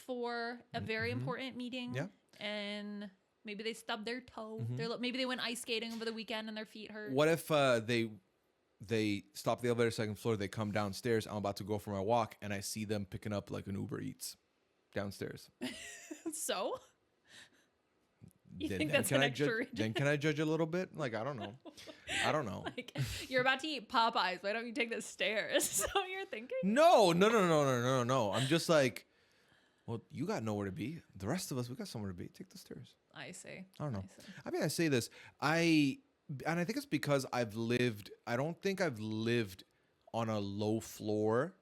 for a very important meeting. Yeah. And maybe they stubbed their toe. Maybe they went ice skating over the weekend and their feet hurt. What if they stop the elevator second floor, they come downstairs, I'm about to go for my walk, and I see them picking up like an Uber Eats downstairs. So? You then, think that's an extra then can I judge a little bit? Like, I don't know. I don't know. Like, you're about to eat Popeyes. Why don't you take the stairs? So you're thinking? No. I'm just like, well, you got nowhere to be. The rest of us, we got somewhere to be. Take the stairs. I see. I don't know. I mean, I say this. And I think it's because I don't think I've lived on a low floor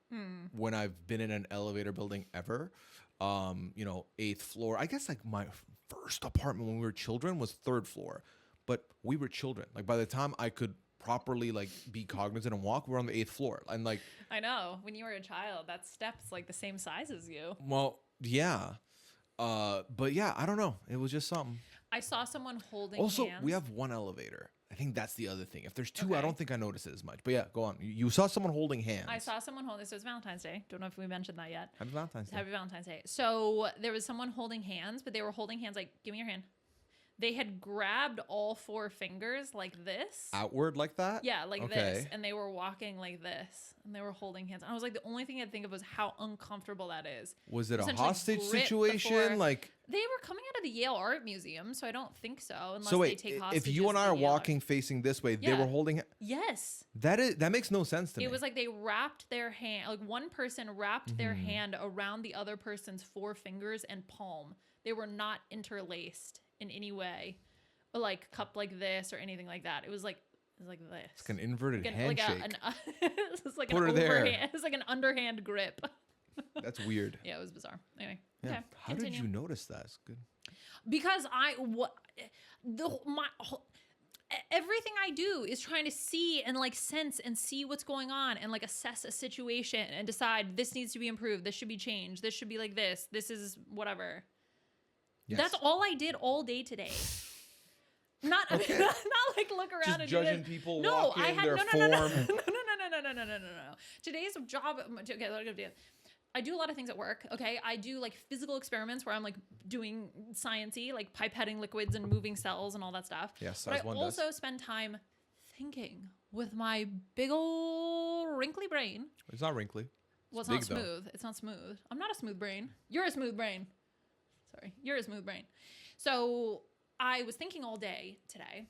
when I've been in an elevator building ever. 8th floor. I guess like my first apartment when we were children was 3rd floor, but we were children. Like by the time I could properly like be cognizant and walk, we were on the 8th floor. And like, I know when you were a child, that step's like the same size as you. Well, yeah. But yeah, I don't know. It was just something. I saw someone holding Also, hands. we have one elevator. I think that's the other thing. If there's two, I don't think I notice it as much. But yeah, go on. You saw someone holding hands. I saw someone holding. So it's Valentine's Day. Don't know if we mentioned that yet. Happy Valentine's Day. Happy Valentine's Day. So there was someone holding hands, but they were holding hands like, give me your hand. They had grabbed all 4 fingers like this. Outward like that? Yeah, like this. And they were walking like this. And they were holding hands. And I was like, the only thing I'd think of was how uncomfortable that is. Was it a hostage situation? Like they were coming out of the Yale Art Museum, so I don't think so. Unless so wait, they take hostages. if you and I are walking facing this way, they were holding. Yes. That makes no sense to me. It was like they wrapped their hand, like one person wrapped their hand around the other person's 4 fingers and palm. They were not interlaced in any way, or like cupped like this or anything like that. It was like this. It's like an inverted handshake. It's like Put an her there. It's like an underhand grip. That's weird. Yeah, it was bizarre. Anyway, yeah. Okay, How did you notice that? It's good. Because everything I do is trying to see and like sense and see what's going on and like assess a situation and decide this needs to be improved. This should be changed. This should be like this. This is whatever. Yes. That's all I did all day today. Not like look around just and judging people walking their form. No. Today's job. Okay, I do a lot of things at work. Okay, I do like physical experiments where I'm like doing sciencey, like pipetting liquids and moving cells and all that stuff. Yes, but I also spend time thinking with my big old wrinkly brain. It's not wrinkly. Well, it's not smooth. It's not smooth. I'm not a smooth brain. You're a smooth brain. Sorry, you're a smooth brain. So I was thinking all day today,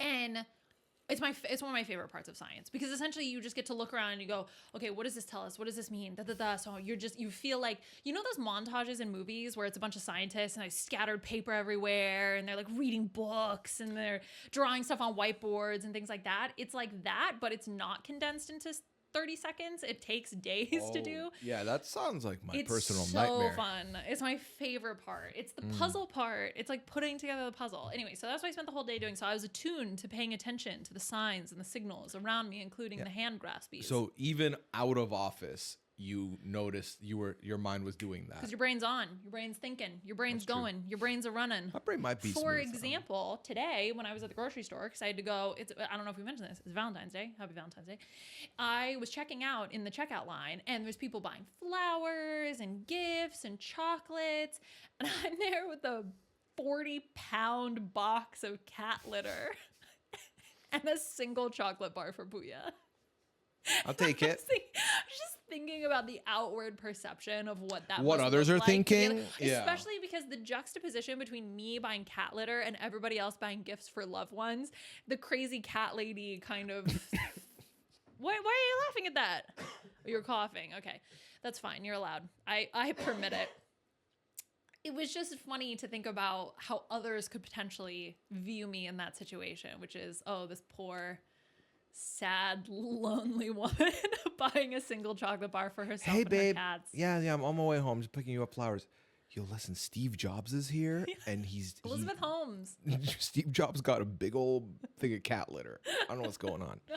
and it's one of my favorite parts of science because essentially you just get to look around and you go, okay, what does this tell us? What does this mean? So you feel like, you know those montages in movies where it's a bunch of scientists and they scattered paper everywhere and they're like reading books and they're drawing stuff on whiteboards and things like that. It's like that, but it's not condensed into 30 seconds. It takes days to do. Yeah, that sounds like my personal it's nightmare. so fun. It's my favorite part. It's the puzzle part. It's like putting together the puzzle. Anyway, so that's what I spent the whole day doing. So I was attuned to paying attention to the signs and the signals around me, including the hand graspies. So even out of office, you noticed your mind was doing that. Because your brain's on. Your brain's thinking. Your brain's going. Your brain's a running. My brain might be For example, today when I was at the grocery store, because I had to go, I don't know if we mentioned this, it's Valentine's Day. Happy Valentine's Day. I was checking out in the checkout line, and there's people buying flowers and gifts and chocolates, and I'm there with a 40-pound box of cat litter and a single chocolate bar for Pooya. I'll take it. I was just thinking about the outward perception of what others are thinking. Especially because the juxtaposition between me buying cat litter and everybody else buying gifts for loved ones, the crazy cat lady kind of. Why are you laughing at that? You're coughing. Okay, that's fine. You're allowed. I permit it. It was just funny to think about how others could potentially view me in that situation, which is, oh, this poor, sad, lonely woman buying a single chocolate bar for herself and her cats. Yeah, I'm on my way home, just picking you up flowers. yo, listen, Steve Jobs is here, and Elizabeth Holmes. Steve Jobs got a big old thing of cat litter. I don't know what's going on. No.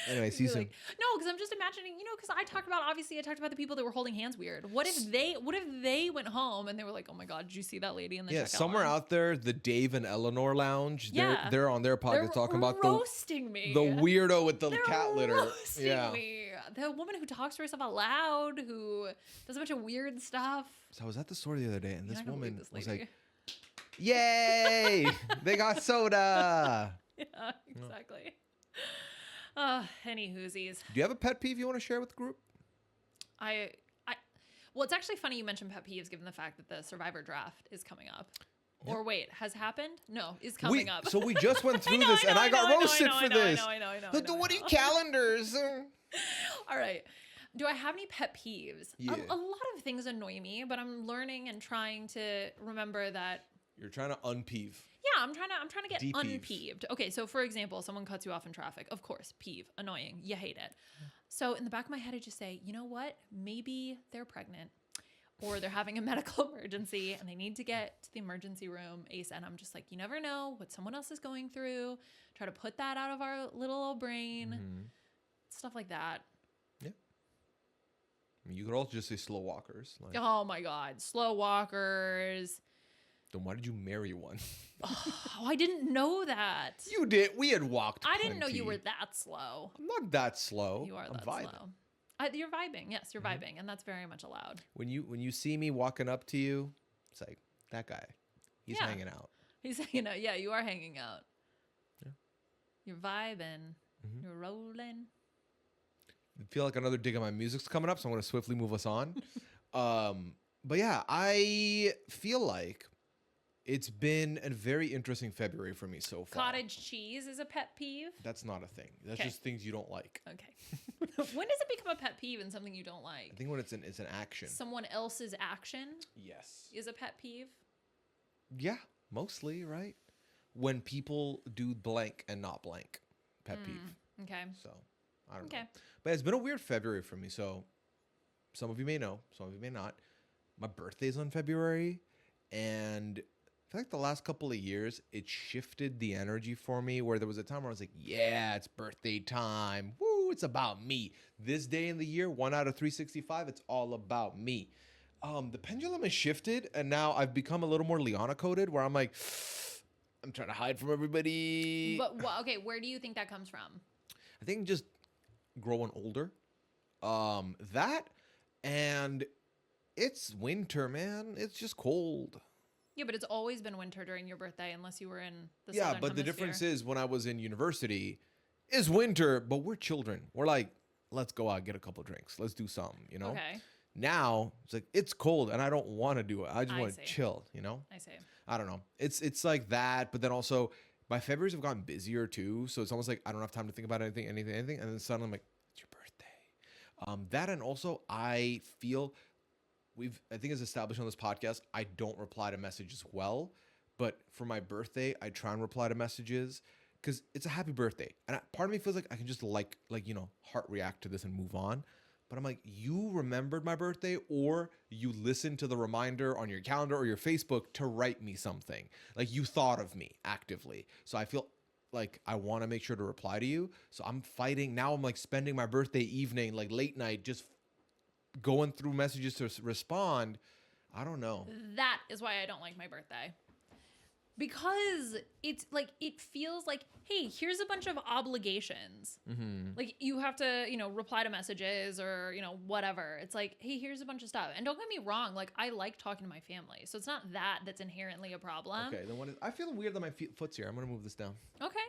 Anyway, see some. No, because I'm just imagining, because I talked about the people that were holding hands weird. What if they went home and they were like, oh my God, did you see that lady in the checkout somewhere line? out there, the Dave and Eleanor Lounge. Yeah. They're on their podcast talking about roasting me. The weirdo with the They're cat litter. Roasting me. The woman who talks to herself out loud, who does a bunch of weird stuff. So I was at the store the other day, and this woman was lady. like, "Yay, they got soda." Yeah, exactly. Any whoosies. Do you have a pet peeve you want to share with the group? Well, it's actually funny you mentioned pet peeves given the fact that the Survivor draft is coming up. Yep. Or wait, has happened? No, is coming up. So we just went through this, and I got roasted for this. I know. What are you calendars? All right. Do I have any pet peeves? Yeah. A lot of things annoy me, but I'm learning and trying to remember that. You're trying to un-peeve. Yeah, I'm trying to get De-peeve. unpeeved. Okay, so for example, someone cuts you off in traffic. Of course, peeve, annoying. You hate it. So in the back of my head, I just say, you know what? Maybe they're pregnant or they're having a medical emergency and they need to get to the emergency room ASAP. And I'm just like, you never know what someone else is going through. Try to put that out of our little old brain. Mm-hmm. Stuff like that. Yeah. You could also just say slow walkers. Like, Oh my God, slow walkers. then why did you marry one? Oh, I didn't know that. You did. We had walked. I didn't know you plenty. were that slow. I'm not that slow. You are I'm that vibing. slow. You're vibing. Yes, you're vibing, and that's very much allowed. When you see me walking up to you, it's like that guy. He's hanging out. He's hanging out. Yeah, you are hanging out. Yeah. You're vibing. You're rolling. I feel like another dig on my music's coming up, so I'm going to swiftly move us on. But yeah, I feel like it's been a very interesting February for me so far. Cottage cheese is a pet peeve. That's not a thing. That's Okay. just things you don't like. Okay. When does it become a pet peeve and something you don't like? I think when it's an action. Someone else's action Yes. is a pet peeve. Yeah, mostly, right? When people do blank and not blank. Pet peeve. Okay. So, I don't know. Okay. But it's been a weird February for me. So, some of you may know, some of you may not. My birthday's on February, and I feel like the last couple of years, it shifted the energy for me, where there was a time where I was like, yeah, it's birthday time. Woo, it's about me. This day in the year, 1 out of 365, it's all about me. The pendulum has shifted, and now I've become a little more Liana coded, where I'm like, I'm trying to hide from everybody. But okay, where do you think that comes from? I think just growing older. That, and it's winter, man. It's just cold. Yeah, but it's always been winter during your birthday, unless you were in the Yeah, southern but the hemisphere. difference is when I was in university, it's winter, but we're children. We're like, let's go out, get a couple drinks. Let's do something, you know? Okay, Now, it's like, it's cold, and I don't want to do it. I just I want to see. chill, you know? I see. I don't know. It's like that, but then also, my Februaries have gotten busier, too, so it's almost like I don't have time to think about anything, and then suddenly I'm like, it's your birthday. That, and also, I feel... I think as established on this podcast, I don't reply to messages well, but for my birthday, I try and reply to messages because it's a happy birthday. And part of me feels like I can just heart react to this and move on. But I'm like, you remembered my birthday, or you listened to the reminder on your calendar or your Facebook to write me something. Like you thought of me actively. So I feel like I want to make sure to reply to you. So I'm fighting. Now I'm like spending my birthday evening, like late night, just going through messages to respond. I don't know. That is why I don't like my birthday. Because it's like, it feels like, hey, here's a bunch of obligations. Mm-hmm. Like you have to, reply to messages or, whatever. It's like, hey, here's a bunch of stuff. And don't get me wrong. Like I like talking to my family. So it's not that's inherently a problem. Okay, then I feel weird that my foot's here. I'm going to move this down. Okay. I You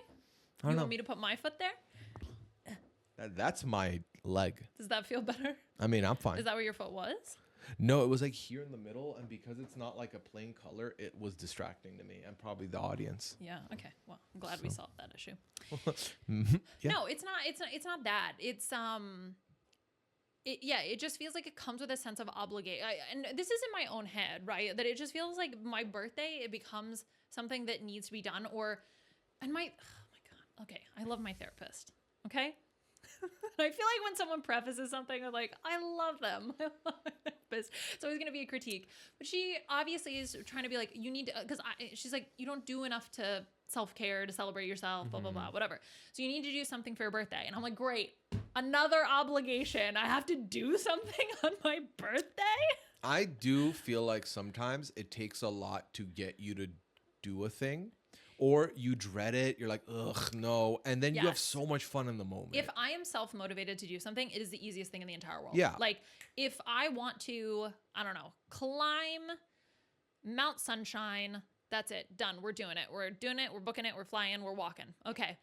don't know. want me to put my foot there? That's my leg. Does that feel better? I mean, I'm fine. Is that where your foot was? No, it was like here in the middle, and because it's not like a plain color, it was distracting to me and probably the audience. Yeah. Okay. Well, I'm glad we solved that issue. Yeah. No, it's not that. It's it just feels like it comes with a sense of obligation. And this is in my own head, right? That it just feels like my birthday, it becomes something that needs to be done, oh my God. Okay. I love my therapist. Okay. I feel like when someone prefaces something with like, I love them. I love my therapist. It's always going to be a critique. But she obviously is trying to be like, you need to, because she's like, you don't do enough to self-care, to celebrate yourself, blah, blah, blah, whatever. So you need to do something for your birthday. And I'm like, great. Another obligation. I have to do something on my birthday? I do feel like sometimes it takes a lot to get you to do a thing. Or you dread it. You're like, ugh, no. And then you have so much fun in the moment. If I am self-motivated to do something, it is the easiest thing in the entire world. Yeah. Like, if I want to, I don't know, climb Mount Sunshine, that's it. Done. We're doing it. We're doing it. We're booking it. We're flying. We're walking. Okay.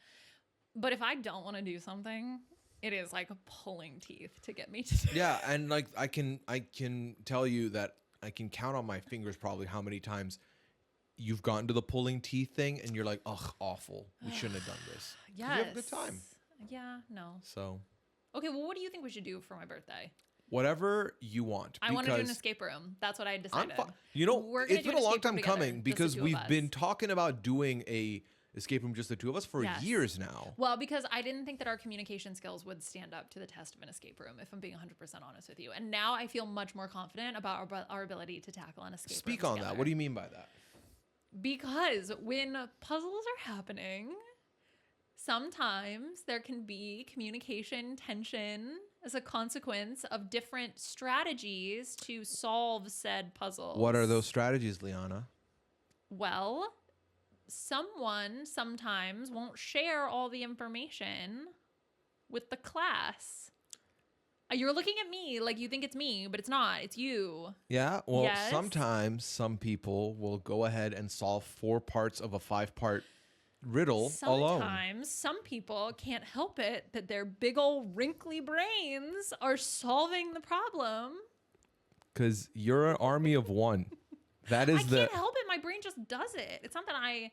But if I don't want to do something, it is like pulling teeth to get me to do it. Yeah. And like, I can tell you that I can count on my fingers probably how many times you've gotten to the pulling teeth thing and you're like, ugh, awful. We shouldn't have done this. Yes. You have a good time. Yeah, no. So. Okay, well, what do you think we should do for my birthday? Whatever you want. I want to do an escape room. That's what I decided. You know, it's been a long time coming because we've been talking about doing a escape room, just the two of us, for years now. Well, because I didn't think that our communication skills would stand up to the test of an escape room, if I'm being 100% honest with you. And now I feel much more confident about our ability to tackle an escape room. Speak on that. What do you mean by that? Because when puzzles are happening, sometimes there can be communication tension as a consequence of different strategies to solve said puzzles. What are those strategies, Liana? Well, someone sometimes won't share all the information with the class. You're looking at me like you think it's me, but it's not. It's you. Yeah. Well, sometimes some people will go ahead and solve 4 parts of a 5-part riddle alone. Sometimes some people can't help it that their big old wrinkly brains are solving the problem. Because you're an army of one. That is I can't help it. My brain just does it. It's not that I...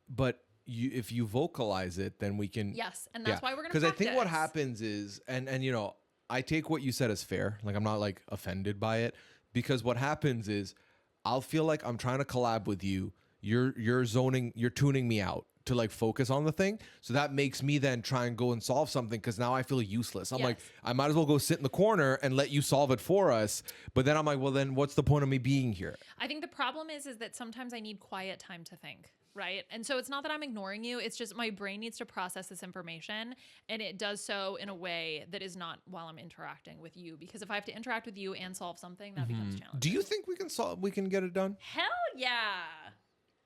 But if you vocalize it, then we can... Yes, and that's why we're going to practice. Because I think what happens is, and you know, I take what you said as fair. Like, I'm not like offended by it, because what happens is I'll feel like I'm trying to collab with you. You're tuning me out to like focus on the thing. So that makes me then try and go and solve something, because now I feel useless. I'm like, I might as well go sit in the corner and let you solve it for us. But then I'm like, well, then what's the point of me being here? I think the problem is that sometimes I need quiet time to think. Right. And so it's not that I'm ignoring you. It's just my brain needs to process this information, and it does so in a way that is not while I'm interacting with you, because if I have to interact with you and solve something, that becomes challenging. Do you think we can get it done? Hell yeah.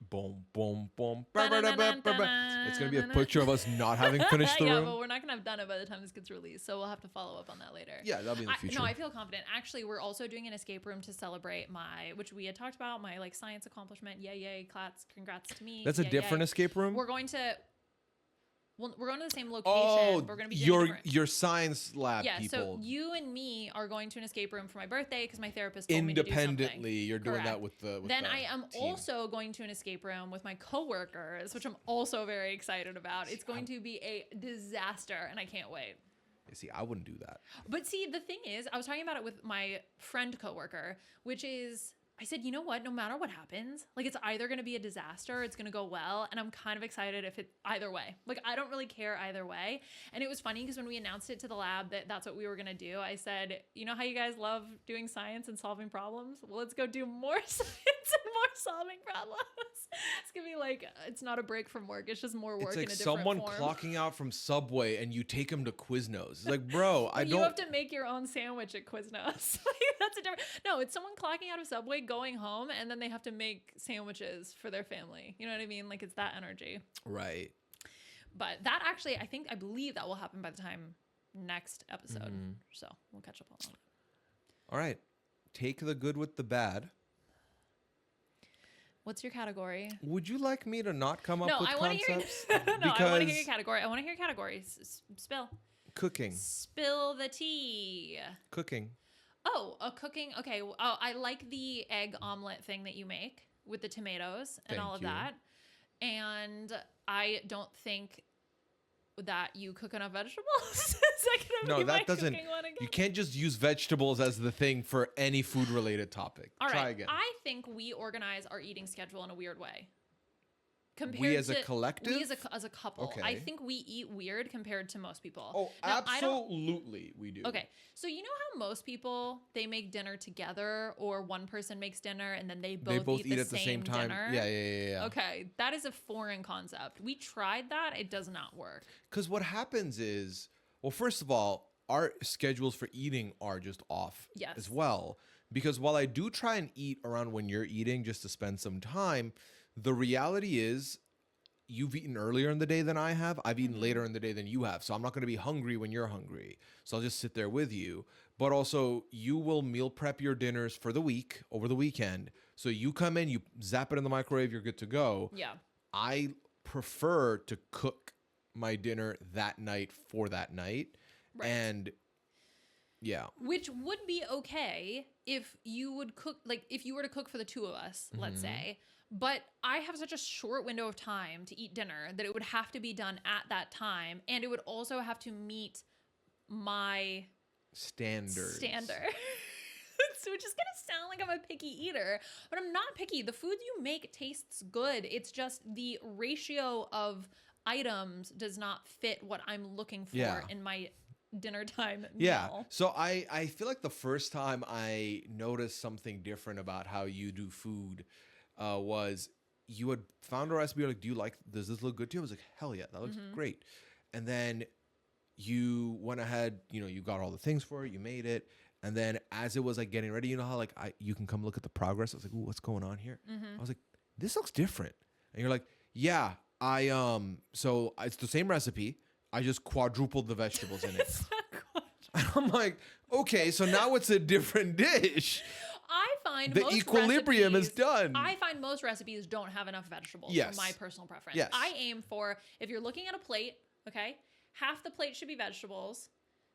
Boom, boom, boom. It's going to be a picture of us not having finished the room. Yeah, but we're not going to have done it by the time this gets released, so we'll have to follow up on that later. Yeah, that'll be in the future. No, I feel confident. Actually, we're also doing an escape room to celebrate which we had talked about, my like science accomplishment. Yay, yay, congrats to me. That's a different escape room? We're going to the same location. Oh, we're going to be your science lab people. So you and me are going to an escape room for my birthday because my therapist told me to do something. Independently, you're doing that with the Then I am also going to an escape room with my coworkers, which I'm also very excited about. It's going to be a disaster, and I can't wait. See, I wouldn't do that. But see, the thing is, I was talking about it with my friend coworker, which is... I said, you know what? No matter what happens, like it's either going to be a disaster, or it's going to go well. And I'm kind of excited if it either way. Like I don't really care either way. And it was funny because when we announced it to the lab that that's what we were going to do, I said, you know how you guys love doing science and solving problems? Well, let's go do more science and more solving problems. It's going to be like, it's not a break from work. It's just more work in a different form. It's like someone clocking out from Subway and you take them to Quiznos. It's like, bro, You have to make your own sandwich at Quiznos. That's a different... No, it's someone clocking out of Subway, going home, and then they have to make sandwiches for their family. You know what I mean? Like it's that energy. Right. But that actually, I believe that will happen by the time next episode. So we'll catch up on that. All right. Take the good with the bad. What's your category? Would you like me to not come up with concepts? I want to hear your category. I want to hear categories. Spill. Cooking. Spill the tea. Cooking. Oh, cooking. Okay. Oh, I like the egg omelet thing that you make with the tomatoes and all of that. And I don't think that you cook enough vegetables. Is that gonna be my cooking one again? You can't just use vegetables as the thing for any food related topic. All right. Try again. I think we organize our eating schedule in a weird way. compared we as to a collective? we as a couple. I Okay. think we eat weird compared to most people. Oh, Now, I don't- absolutely, we do. Okay, so you know how most people they make dinner together, or one person makes dinner and then they both eat at the same time. dinner? Yeah. Okay, that is a foreign concept. We tried that; it does not work. Because what happens is, well, first of all, our schedules for eating are just off Yes. as well. Because while I do try and eat around when you're eating just to spend some time, the reality is you've eaten earlier in the day than I have. I've eaten later in the day than you have. So I'm not going to be hungry when you're hungry. So I'll just sit there with you. But also, you will meal prep your dinners for the week over the weekend. So you come in, you zap it in the microwave, you're good to go. Yeah. I prefer to cook my dinner that night for that night. Right. And yeah. Which would be okay if you would cook, like if you were to cook for the two of us, let's say. But I have such a short window of time to eat dinner that it would have to be done at that time. And it would also have to meet my Standards. standard. So it's just gonna sound like I'm a picky eater, but I'm not picky. The food you make tastes good. It's just the ratio of items does not fit what I'm looking for Yeah. in my dinner time Yeah. meal. So I feel like the first time I noticed something different about how you do food was you had found a recipe. You're like, does this look good to you? I was like, hell yeah, that looks great. And then you went ahead, you got all the things for it, you made it. And then as it was like getting ready, you know how like you can come look at the progress. I was like, ooh, what's going on here? I was like, this looks different. And you're like, yeah, so it's the same recipe. I just quadrupled the vegetables in it. It's not good. And I'm like, okay, so now it's a different dish. I find The most equilibrium is recipes- done. I find most recipes don't have enough vegetables Yes. for my personal preference. Yes. I aim for, if you're looking at a plate, okay, half the plate should be vegetables.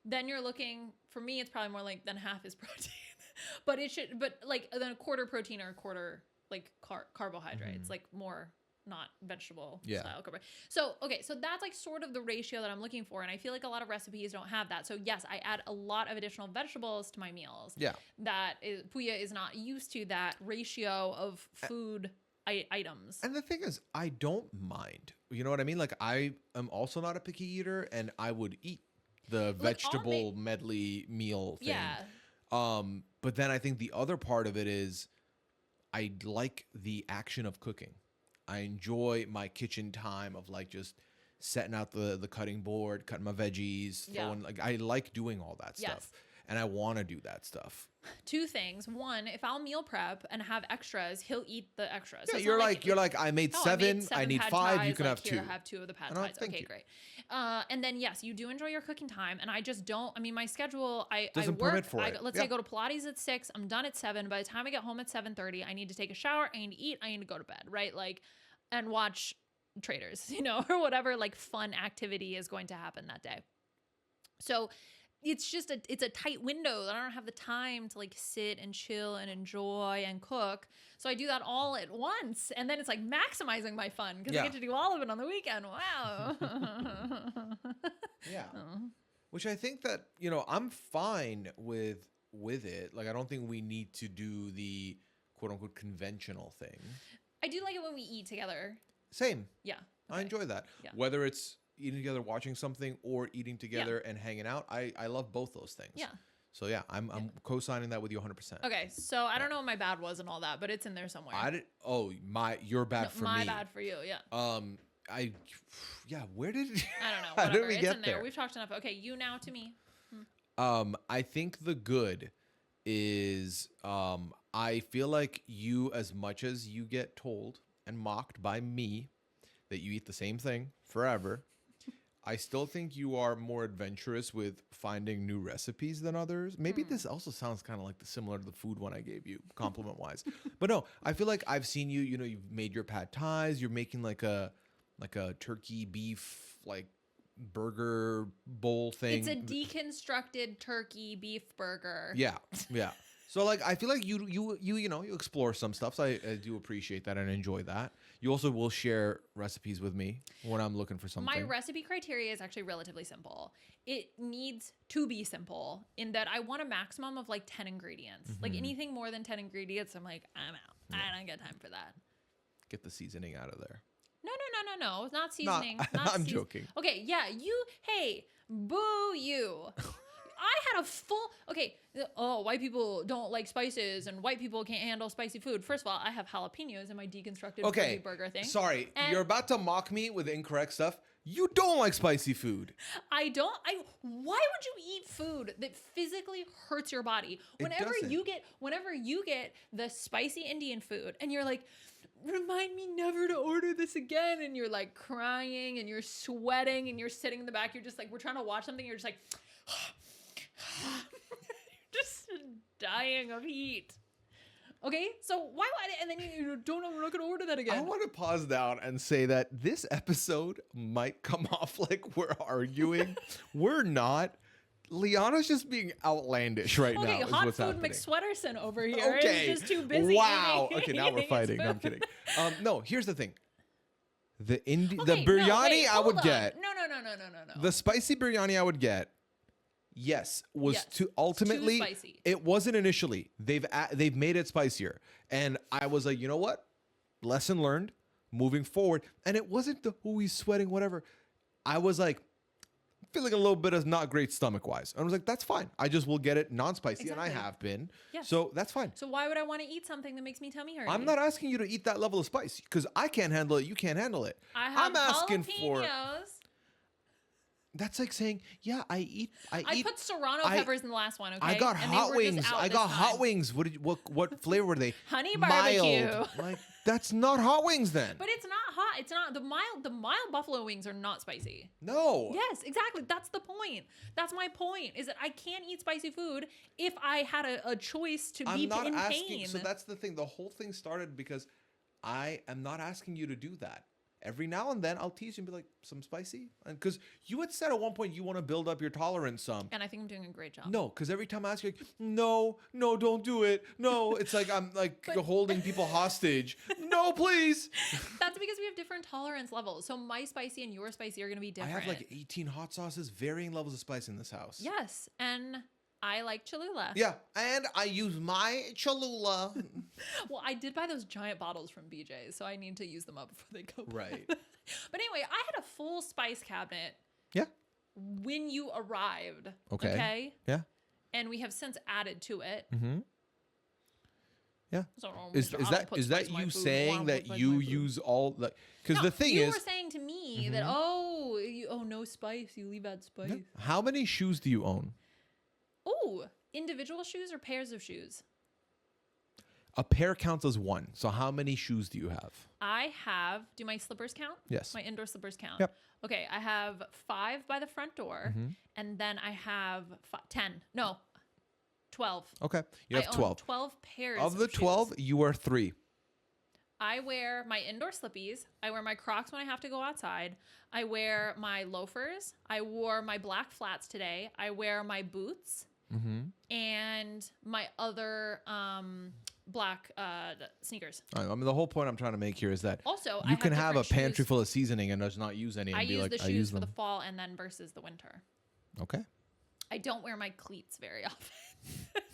Then you're looking, for me, it's probably more like then half is protein. but like then a quarter protein or a quarter like carbohydrates, like more not vegetable Yeah. style carbohydrate. So, okay, so that's like sort of the ratio that I'm looking for. And I feel like a lot of recipes don't have that. So yes, I add a lot of additional vegetables to my meals. Yeah. Pooya is not used to that ratio of food items. And the thing is, I don't mind. You know what I mean? Like, I am also not a picky eater, and I would eat the vegetable medley meal thing. Yeah. But then I think the other part of it is I like the action of cooking. I enjoy my kitchen time of like just setting out the cutting board, cutting my veggies, throwing like I like doing all that stuff. Yes. And I want to do that stuff. Two things. One, if I'll meal prep and have extras, he'll eat the extras. Yeah, So it's you're not like I made oh, seven. I need pad 5. thais, You can like, have here, 2. have 2 of the pad And I'll- thais. thank Okay, you. great. And then yes, you do enjoy your cooking time, and I just don't. I mean, my schedule. I Doesn't work. permit for it. Let's say I Yeah. go to Pilates at 6. I'm done at 7. By the time I get home at 7:30, I need to take a shower. I need to eat. I need to go to bed. Right, like, and watch Traders, or whatever like fun activity is going to happen that day. So it's just it's a tight window that I don't have the time to like sit and chill and enjoy and cook. So I do that all at once. And then it's like maximizing my fun because I Yeah. get to do all of it on the weekend. Wow. Yeah. Which I think that, I'm fine with it. Like, I don't think we need to do the quote unquote conventional thing. I do like it when we eat together. Same. Yeah. I Okay. enjoy that. Yeah. Whether it's eating together, watching something, or eating together and hanging out, I love both those things. Yeah. So yeah, I'm co-signing that with you 100%. Okay. So I don't know what my bad was and all that, but it's in there somewhere. You're bad No, for my me. bad for you. Yeah. Where did I don't know. how Whatever. did we It's get in there. there? We've talked enough. Okay. You now to me. I think the good is I feel like you, as much as you get told and mocked by me that you eat the same thing forever, I still think you are more adventurous with finding new recipes than others. Maybe this also sounds kind of like similar to the food one I gave you, compliment wise. But no, I feel like I've seen you, you've made your pad thais, you're making like a turkey beef like burger bowl thing. It's a deconstructed turkey beef burger. Yeah. So like I feel like you explore some stuff. So I do appreciate that and enjoy that. You also will share recipes with me when I'm looking for something. My recipe criteria is actually relatively simple. It needs to be simple in that I want a maximum of like 10 ingredients. Like anything more than 10 ingredients, I'm like, I'm out. I don't got time for that. Get the seasoning out of there. No. It's not seasoning. I'm joking. Okay, yeah, hey, boo you. I had a full, white people don't like spices and white people can't handle spicy food. First of all, I have jalapenos in my deconstructed veggie burger thing. Sorry, and you're about to mock me with incorrect stuff. You don't like spicy food. Why would you eat food that physically hurts your body? Whenever you get the spicy Indian food and you're like, remind me never to order this again, and you're like crying and you're sweating and you're sitting in the back, you're just like, we're trying to watch something, you're just like you're just dying of heat. Okay, so why and then I'm not gonna order that again. I want to pause down and say that this episode might come off like we're arguing. We're not. Liana's just being outlandish right now. Okay, hot what's food happening. McSweaterson over here Okay. is just too busy. Wow. eating- Okay, now we're eating fighting. his No, I'm food. kidding. No, here's the thing. The Okay, biryani no, wait, I would hold on. get. No. The spicy biryani I would get. Yes, was Yes, ultimately too spicy. it wasn't initially. They've made it spicier, and I was like, you know what? Lesson learned. Moving forward, and it wasn't he's sweating, whatever. I was like feeling a little bit of not great stomach wise, and I was like, that's fine. I just will get it non-spicy, and I Exactly. have been. Yes. So that's fine. So why would I want to eat something that makes me tummy hurt? I'm not asking you to eat that level of spice because I can't handle it. You can't handle it. I'm asking jalapenos. That's like saying, yeah, I eat. I put serrano peppers in the last one. Okay, I got and they hot were just wings. out I this got time. hot wings. What flavor were they? Honey barbecue. Mild. Like that's not hot wings then. But it's not hot. It's not the mild. The mild buffalo wings are not spicy. No. Yes, exactly. That's the point. That's my point. Is that I can't eat spicy food if I had a choice to be in pain. So that's the thing. The whole thing started because I am not asking you to do that. Every now and then I'll tease you and be like, some spicy? And because you had said at one point you want to build up your tolerance some. And I think I'm doing a great job. No, because every time I ask you, like, no, don't do it. No, it's like I'm like holding people hostage. No, please. That's because we have different tolerance levels. So my spicy and your spicy are going to be different. I have like 18 hot sauces, varying levels of spice in this house. Yes, and I like Cholula. Yeah, and I use my Cholula. Well, I did buy those giant bottles from BJ's, so I need to use them up before they go bad. Right. But anyway, I had a full spice cabinet Yeah. when you arrived. Okay. Yeah. And we have since added to it. Mm-hmm. Yeah. So Is that you saying that you use all like? Because the thing you is, were saying to me that no spice, you leave out spice. yeah. How many shoes do you own? Oh, individual shoes or pairs of shoes? A pair counts as one. So how many shoes do you have? I have. Do my slippers count? Yes. My indoor slippers count. Yep. Okay, I have 5 by the front door, and then I have 12. Okay, you have I own 12. 12 pairs Of the shoes. 12, you wear 3. I wear my indoor slippies. I wear my Crocs when I have to go outside. I wear my loafers. I wore my black flats today. I wear my boots and my other black sneakers. I mean, the whole point I'm trying to make here is that Also, you can have a different pantry shoes. full of seasoning and just not use any. And I be use like, the I shoes use for them. the fall and then versus the winter. Okay. I don't wear my cleats very often,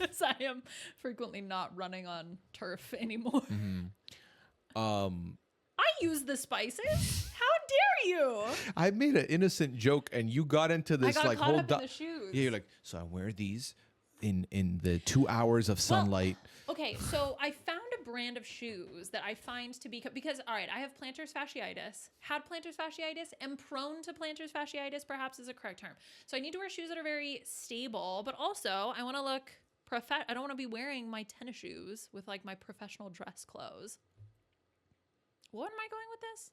as I am frequently not running on turf anymore. I use the spices. How dare you? I made an innocent joke, and you got into this I got like caught whole. up in the shoes. Yeah, you're like, so I wear these in the 2 hours of sunlight. Okay, so I found a brand of shoes that I find to be because all right, I have plantar fasciitis, had plantar fasciitis, am prone to plantar fasciitis, perhaps is a correct term. So I need to wear shoes that are very stable, but also I want to look I don't want to be wearing my tennis shoes with like my professional dress clothes. What am I going with this?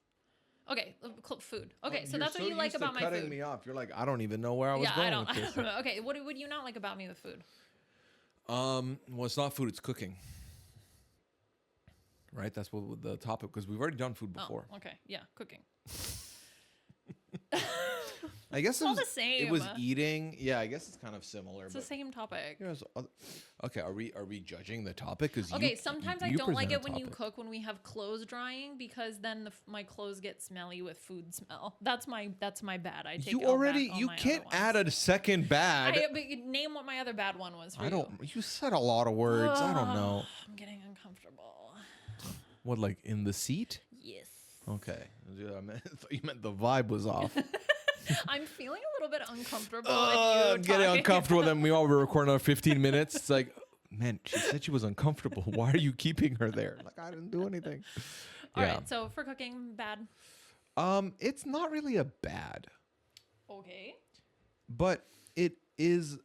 Okay, food. Okay, so that's what you like about my cutting food. me off. You're like, I don't even know where I was Yeah, going with this. I don't know. Okay, what would you not like about me with food? Well, it's not food; it's cooking. Right? That's what the topic, because we've already done food before. Oh, okay, yeah, cooking. I guess all the same. It was eating. Yeah, I guess it's kind of similar. It's the same topic. Okay, are we judging the topic? Okay, sometimes I don't like it when you topic. cook when we have clothes drying because then my clothes get smelly with food smell. That's my bad. I take You all already back all you my can't other add a second bad. but name what my other bad one was for I don't. You said a lot of words. I don't know. I'm getting uncomfortable. What, like in the seat? Yes. Okay. I thought you meant the vibe was off. I'm feeling a little bit uncomfortable with you I'm getting talking. uncomfortable. Then we all were recording another 15 minutes. It's like, man, she said she was uncomfortable. Why are you keeping her there? Like, I didn't do anything. All right. So for cooking, bad. It's not really a bad, Okay. but it is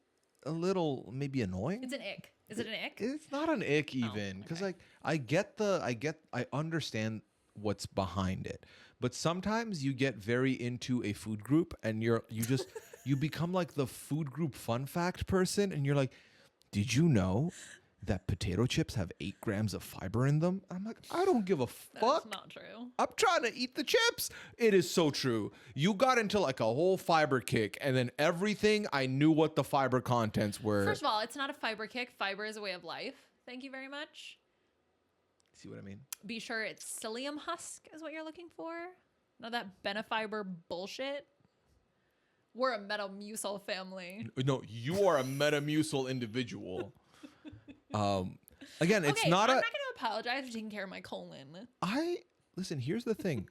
a little maybe annoying. It's an ick. Is it an ick? It's not an ick even, because okay. like I understand what's behind it, but sometimes you get very into a food group and you become like the food group fun fact person, and you're like, did you know that potato chips have 8 grams of fiber in them? I'm like, I don't give a fuck. That's not true. I'm trying to eat the chips. It is so true. You got into like a whole fiber kick, and then everything, I knew what the fiber contents were. First of all, it's not a fiber kick. Fiber is a way of life. Thank you very much. See what I mean? Be sure it's psyllium husk is what you're looking for. Not that benefiber bullshit. We're a Metamucil family. No, you are a Metamucil individual. Again, it's okay, not I'm not going to apologize for taking care of my colon. Listen, here's the thing.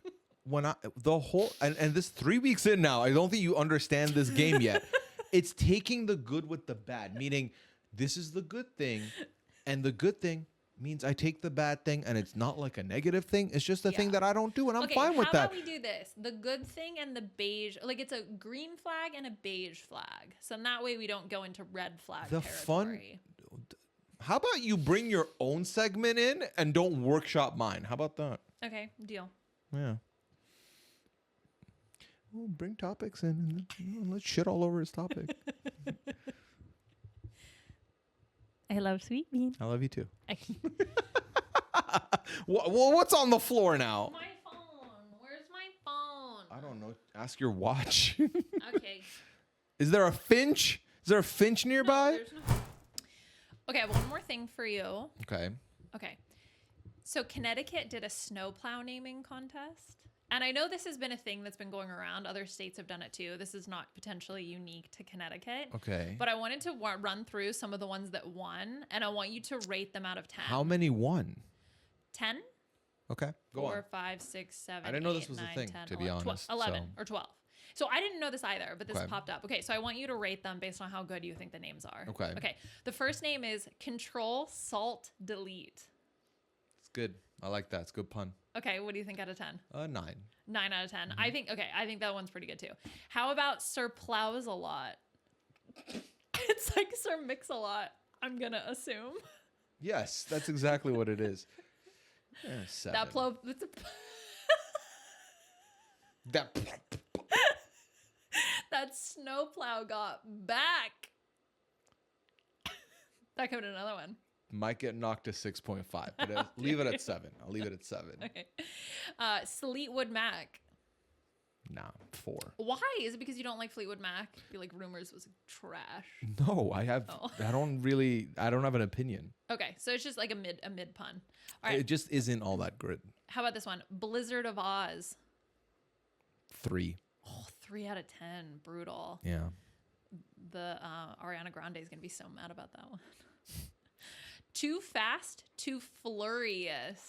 And this 3 weeks in now, I don't think you understand this game yet. It's taking the good with the bad, meaning this is the good thing, and the good thing means I take the bad thing, and it's not like a negative thing. It's just a thing that I don't do, and I'm fine with that. How about we do this? The good thing and the beige, like it's a green flag and a beige flag. So in that way we don't go into red flag territory. How about you bring your own segment in and don't workshop mine? How about that? Okay, deal. Yeah. Well, bring topics in and let's shit all over his topic. I love sweet bean. I love you too. What's on the floor now? My phone. Where's my phone? I don't know. Ask your watch. Okay. Is there a finch? Is there a finch nearby? No, there's no. Okay, I have one more thing for you. Okay. Okay. So Connecticut did a snowplow naming contest. And I know this has been a thing that's been going around. Other states have done it too. This is not potentially unique to Connecticut. Okay. But I wanted to run through some of the ones that won, and I want you to rate them out of 10. How many won? 10? Okay. Go 4, on. 5, 6, 7, I didn't know 8, this was 9, a thing, 10, to be 11, honest. 11 so. or 12. So I didn't know this either, but this Okay. popped up. Okay, so I want you to rate them based on how good you think the names are. Okay. Okay. The first name is Control Salt Delete. It's good. I like that. It's a good pun. Okay, what do you think out of 10? 9. 9 out of 10. I think that one's pretty good too. How about Sir Plows a Lot? It's like Sir Mix a Lot, I'm gonna assume. Yes, that's exactly what it is. 7. That plow. That snowplow got back. That could be another one. Might get knocked to 6.5, but leave it at 7. I'll leave it at 7. Okay. Fleetwood Mac. Nah, 4. Why? Is it because you don't like Fleetwood Mac? I feel like Rumors was trash. No, I don't have an opinion. Okay, so it's just like a mid pun. All right. It just isn't all that good. How about this one? Blizzard of Oz. 3. Oh, 3 out of 10. Brutal. Yeah. The Ariana Grande is going to be so mad about that one. Too Fast, Too Flurious.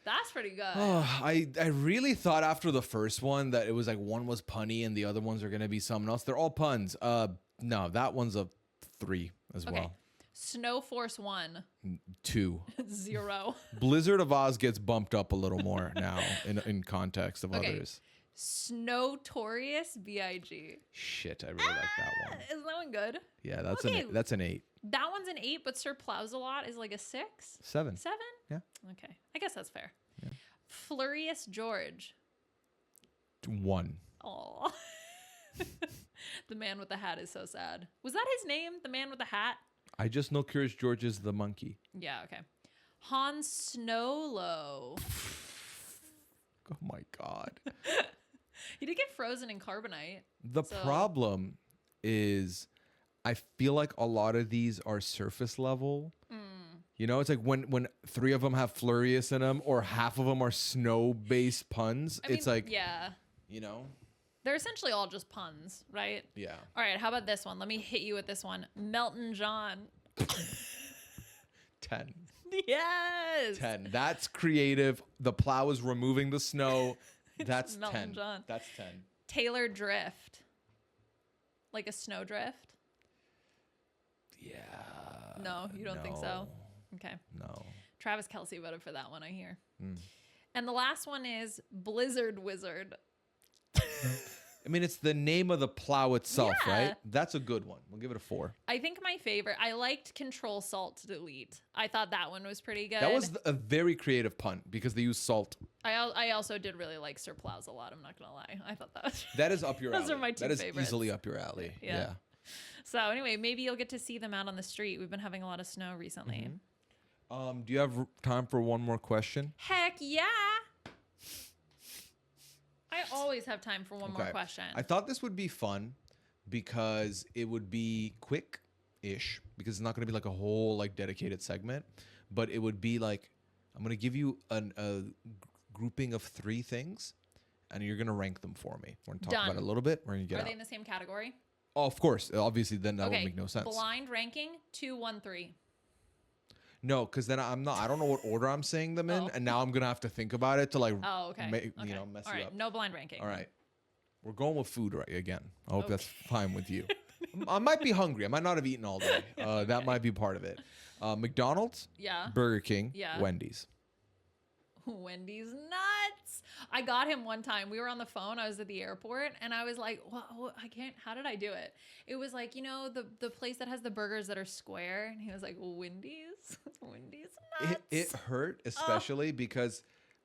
That's pretty good. Oh, I really thought after the first one that it was like one was punny and the other ones are going to be something else. They're all puns. No, that one's a 3 as well. Snow Force 1. 2. 0. Blizzard of Oz gets bumped up a little more now in context of others. Snowtorious B.I.G. Shit, I really like that one. Is that one good? Yeah, that's an 8. That one's an 8, but Sir Plows a Lot is like a 6? 7. 7? Yeah. Okay. I guess that's fair. Yeah. Flurious George. 1. Oh. The man with the hat is so sad. Was that his name? The man with the hat? I just know Curious George is the monkey. Yeah, okay. Han Snowlow. Oh my God. He did get frozen in carbonite. The problem is I feel like a lot of these are surface level. You know, it's like when 3 of them have Flurious in them or half of them are snow-based puns. It's like, yeah. You know? They're essentially all just puns, right? Yeah. All right, how about this one? Let me hit you with this one. Melton John. 10. Yes. 10. That's creative. The Plow is removing the snow. That's Melton 10. John. That's 10. Taylor drift. Like a snow drift? Yeah. No, you don't think so? Okay. No. Travis Kelce voted for that one, I hear. Mm. And the last one is Blizzard Wizard. I mean, it's the name of the Plow itself, Yeah. right? That's a good one. We'll give it a 4. I think my favorite, I liked Control Salt to Delete. I thought that one was pretty good. That was a very creative pun because they used salt. I also did really like Sir Plows a lot, I'm not going to lie. I thought that was... That is up your alley. Those are my two favorites. That is easily up your alley. Yeah. So anyway, maybe you'll get to see them out on the street. We've been having a lot of snow recently. Do you have time for one more question? Heck yeah. I always have time for one more question. I thought this would be fun because it would be quick-ish because it's not going to be like a whole like dedicated segment, but it would be like I'm going to give you a grouping of 3 things and you're going to rank them for me. We're going to talk about it a little bit. We're going to get Are out. they in the same category? Oh, of course. Obviously, then that would make no sense. Blind ranking 2, 1, 3. No, because then I don't know what order I'm saying them in, and now I'm gonna have to think about it to like, mess All you right, up. no blind ranking. All right, we're going with food right again. I hope that's fine with you. I might be hungry. I might not have eaten all day. That might be part of it. McDonald's, Burger King, Wendy's. Wendy's nuts. I got him one time. We were on the phone. I was at the airport and I was like, what? I can't. How did I do it? It was like, you know, the place that has the burgers that are square. And he was like, Wendy's? Wendy's nuts. It hurt, especially because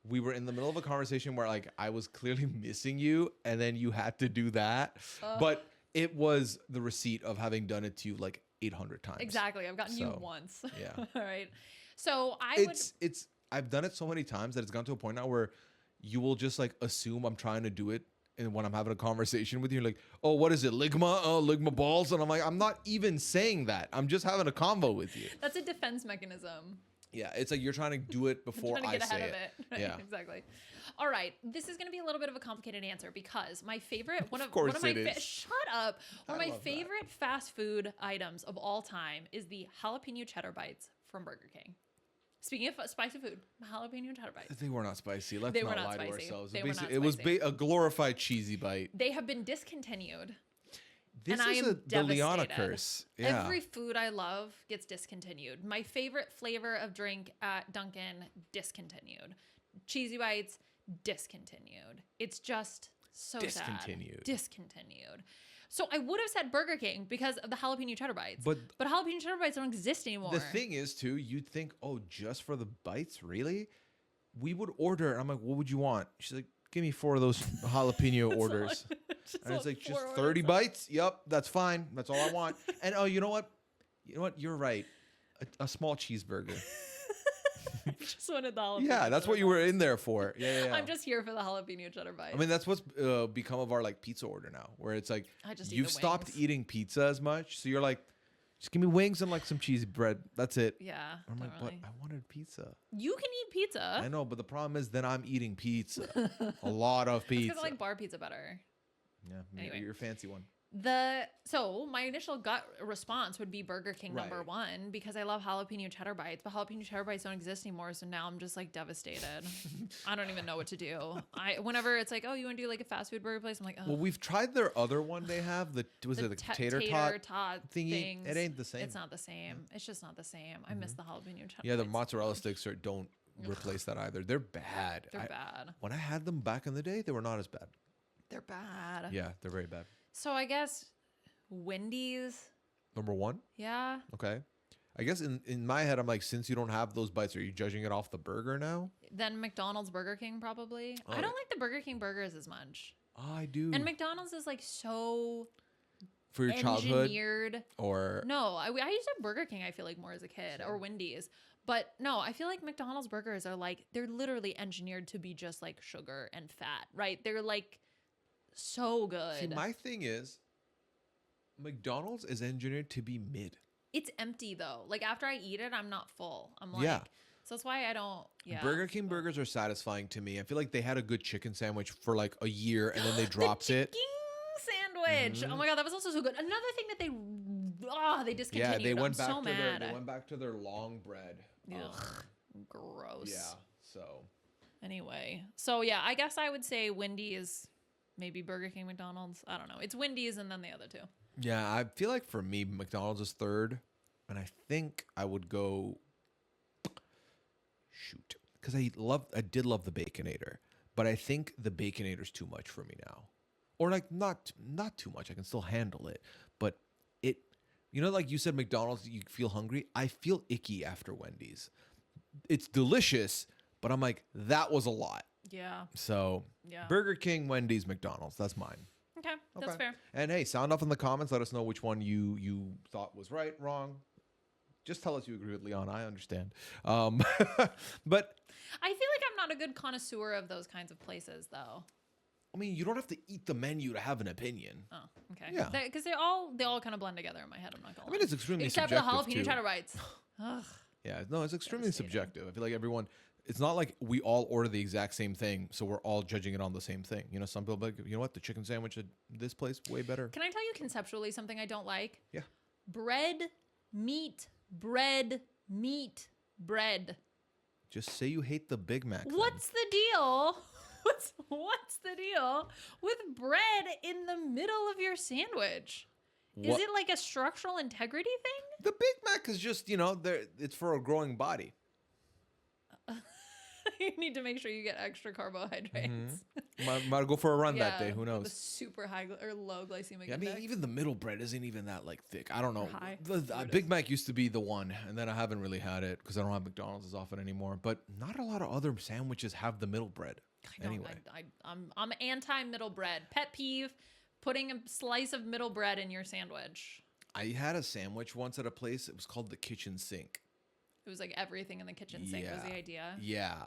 we were in the middle of a conversation where like I was clearly missing you and then you had to do that. But it was the receipt of having done it to you like 800 times. Exactly. I've gotten you once. Yeah. All right. So I've done it so many times that it's gone to a point now where you will just like assume I'm trying to do it. And when I'm having a conversation with you, you're like, oh, what is it? Ligma? Oh, Ligma balls. And I'm like, I'm not even saying that. I'm just having a convo with you. That's a defense mechanism. Yeah. It's like you're trying to do it before I say it. Right? Yeah. Exactly. All right. This is going to be a little bit of a complicated answer because my favorite, one of my shut up. One of my favorite fast food items of all time is the jalapeno cheddar bites from Burger King. Speaking of spicy food, jalapeno cheddar bites. They were not spicy. Let's not lie to ourselves. It was a glorified cheesy bite. They have been discontinued. This and is I am the Liana curse. Yeah. Every food I love gets discontinued. My favorite flavor of drink at Dunkin', discontinued. Cheesy bites, discontinued. It's just so discontinued. Sad. Discontinued. So I would have said Burger King because of the jalapeno cheddar bites. But jalapeno cheddar bites don't exist anymore. The thing is, too, you'd think, oh, just for the bites? Really? We would order, and I'm like, what would you want? She's like, give me 4 of those jalapeno orders. And it's like, just 30 bites? Yep, that's fine. That's all I want. And oh, you know what? You're right. A small cheeseburger. I just wanted the jalapeno. Yeah, that's what you were in there for. Yeah. I'm just here for the jalapeno cheddar bites. I mean, that's what's become of our like pizza order now, where it's like you've stopped wings. eating pizza as much, so you're like, just give me wings and like some cheesy bread. That's it. Yeah. I'm like, but I wanted pizza. You can eat pizza. I know, but the problem is then I'm eating pizza, a lot of pizza. Because I like bar pizza better. Yeah, anyway. You're a fancy one. So my initial gut response would be Burger King number 1 because I love jalapeno cheddar bites, but jalapeno cheddar bites don't exist anymore. So now I'm just like devastated. I don't even know what to do. Whenever it's like, oh, you want to do like a fast food burger place? I'm like, oh. Well, we've tried their other one they have. The tater tot thingy. It ain't the same. It's not the same. It's just not the same. I miss the jalapeno cheddar. Yeah, the mozzarella sticks don't replace that either. They're bad. They're bad. When I had them back in the day, they were not as bad. They're bad. Yeah, they're very bad. So I guess Wendy's. Number 1? Yeah. Okay. I guess in my head, I'm like, since you don't have those bites, are you judging it off the burger now? Then McDonald's, Burger King, probably. I don't like the Burger King burgers as much. Oh, I do. And McDonald's is like so for your engineered. Childhood or no, I used to have Burger King. I feel like more as a kid or Wendy's, but no, I feel like McDonald's burgers are like they're literally engineered to be just like sugar and fat, right? They're like so good. See, my thing is, McDonald's is engineered to be mid. It's empty though. Like after I eat it, I'm not full. I'm like, so that's why I don't. Yeah. Burger King burgers are satisfying to me. I feel like they had a good chicken sandwich for like a year and then they dropped it. Sandwich. Oh my God, that was also so good. Another thing that they they discontinued. Yeah, they went back I'm so to mad. they went back to their long bread. Ugh, gross. Yeah. So Anyway, so yeah, I guess I would say Wendy's, maybe Burger King, McDonald's. I don't know. It's Wendy's and then the other two. yeah, I feel like for me, McDonald's is third, and I think I would go. Shoot, because I did love the Baconator, but I think the Baconator's too much for me now, or like not too much. I can still handle it, but it, like you said, McDonald's, you feel hungry. I feel icky after Wendy's. It's delicious, but I'm like, that was a lot. Yeah. So Yeah. Burger King, Wendy's, McDonald's. That's mine. Okay, that's fair. And hey, sound off in the comments. Let us know which one you thought was right, wrong. Just tell us you agree with Liana. I understand. But I feel like I'm not a good connoisseur of those kinds of places, though. I mean, you don't have to eat the menu to have an opinion. Oh, okay. Yeah. Because they all kind of blend together in my head. I'm not gonna. I mean, it's extremely except for the subjective jalapeno too. cheddar bites. Ugh. Yeah, no, it's extremely Devastating. subjective. I feel like everyone. It's not like we all order the exact same thing, so we're all judging it on the same thing. Some people like, the chicken sandwich at this place way better. Can I tell you conceptually something I don't like? Yeah. Bread, meat, bread, meat, bread. Just say you hate the Big Mac. then. What's the deal? What's the deal with bread in the middle of your sandwich? Is What- it like a structural integrity thing? The Big Mac is just, it's for a growing body. You need to make sure you get extra carbohydrates. Might go for a run Yeah, that day. Who with knows? a super high or low glycemic Yeah, I mean, index. even the middle bread isn't even that thick. I don't know. High. The There it Big is. Mac used to be the one, and then I haven't really had it because I don't have McDonald's as often anymore. But not a lot of other sandwiches have the middle bread. I don't- Anyway, I'm anti middle bread. Pet peeve: putting a slice of middle bread in your sandwich. I had a sandwich once at a place. It was called the Kitchen Sink. It was like everything in the kitchen sink was the Yeah. idea. Yeah.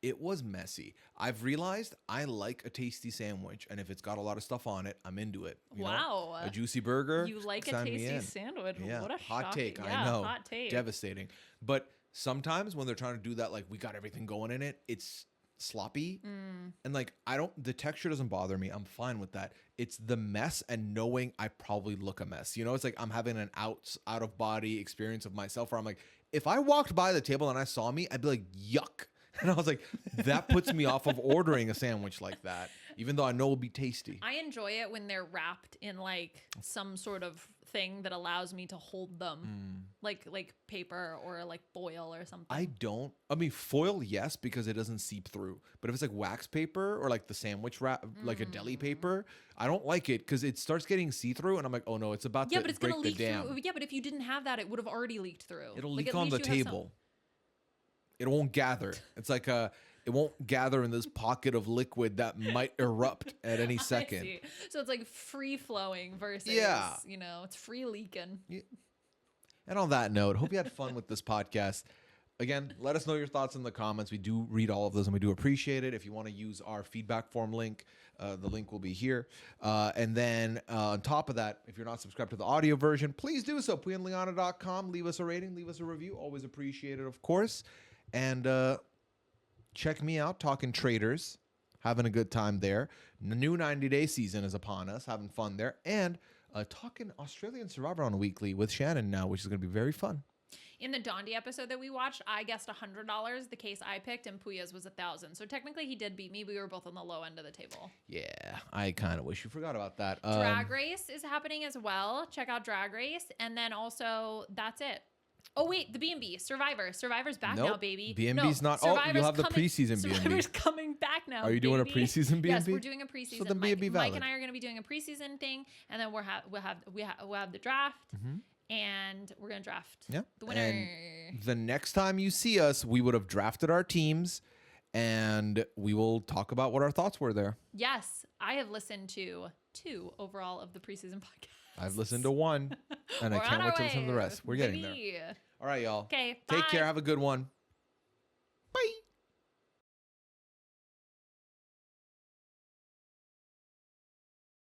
It was messy. I've realized I like a tasty sandwich, and if it's got a lot of stuff on it, I'm into it. Wow. A juicy burger. You like a sign me tasty in. sandwich? Yeah, What a hot shocking- take. Yeah, I know. hot take. Devastating. But sometimes when they're trying to do that, like we got everything going in it, it's sloppy. And the texture doesn't bother me. I'm fine with that. It's the mess and knowing I probably look a mess. It's like I'm having an out of body experience of myself where I'm like, if I walked by the table and I saw me, I'd be like, yuck. And I was like, that puts me off of ordering a sandwich like that, even though I know it'll be tasty. I enjoy it when they're wrapped in like some sort of thing that allows me to hold them, like paper or like foil or something. I mean, foil, yes, because it doesn't seep through. But if it's like wax paper or like the sandwich wrap, like a deli paper, I don't like it because it starts getting see-through and I'm like, oh no, it's about yeah, to but it's break gonna the leak dam. through. Yeah, but if you didn't have that, it would have already leaked through. It'll Like, leak at on the least you have some- table. It won't gather. It's like it won't gather in this pocket of liquid that might erupt at any I second. see. So it's like free flowing versus, Yeah. it's free leaking. And on that note, hope you had fun with this podcast. Again, let us know your thoughts in the comments. We do read all of those and we do appreciate it. If you want to use our feedback form link, the link will be here. And then on top of that, if you're not subscribed to the audio version, please do so. PooyaandLiana.com. Leave us a rating, leave us a review. Always appreciate it, of course. And check me out, Talking Traders. Having a good time there. The new 90-day season is upon us. Having fun there. And talking Australian Survivor on a weekly with Shannon now, which is going to be very fun. In the Dondi episode that we watched, I guessed $100. The case I picked, and Pooya's was 1,000. So technically, he did beat me. We were both on the low end of the table. Yeah, I kind of wish you forgot about that. Drag Race is happening as well. Check out Drag Race, and then also that's it. Oh wait, the B&B Survivor's back now, Nope. baby. B&B's not. Oh, you'll have the preseason B&B. Survivor's coming back now. Are you doing a baby. preseason B&B? Yes, we're doing a preseason. So then Mike, B&B Mike valid. and I are going to be doing a preseason thing, and then we'll have the draft, and we're going to draft the winner. And the next time you see us, we would have drafted our teams, and we will talk about what our thoughts were there. Yes, I have listened to 2 overall of the preseason podcast. I've listened to 1, and I We're can't on wait our to listen to the way, rest. We're getting there. baby. All right, y'all. Okay, Take bye. care. Have a good one.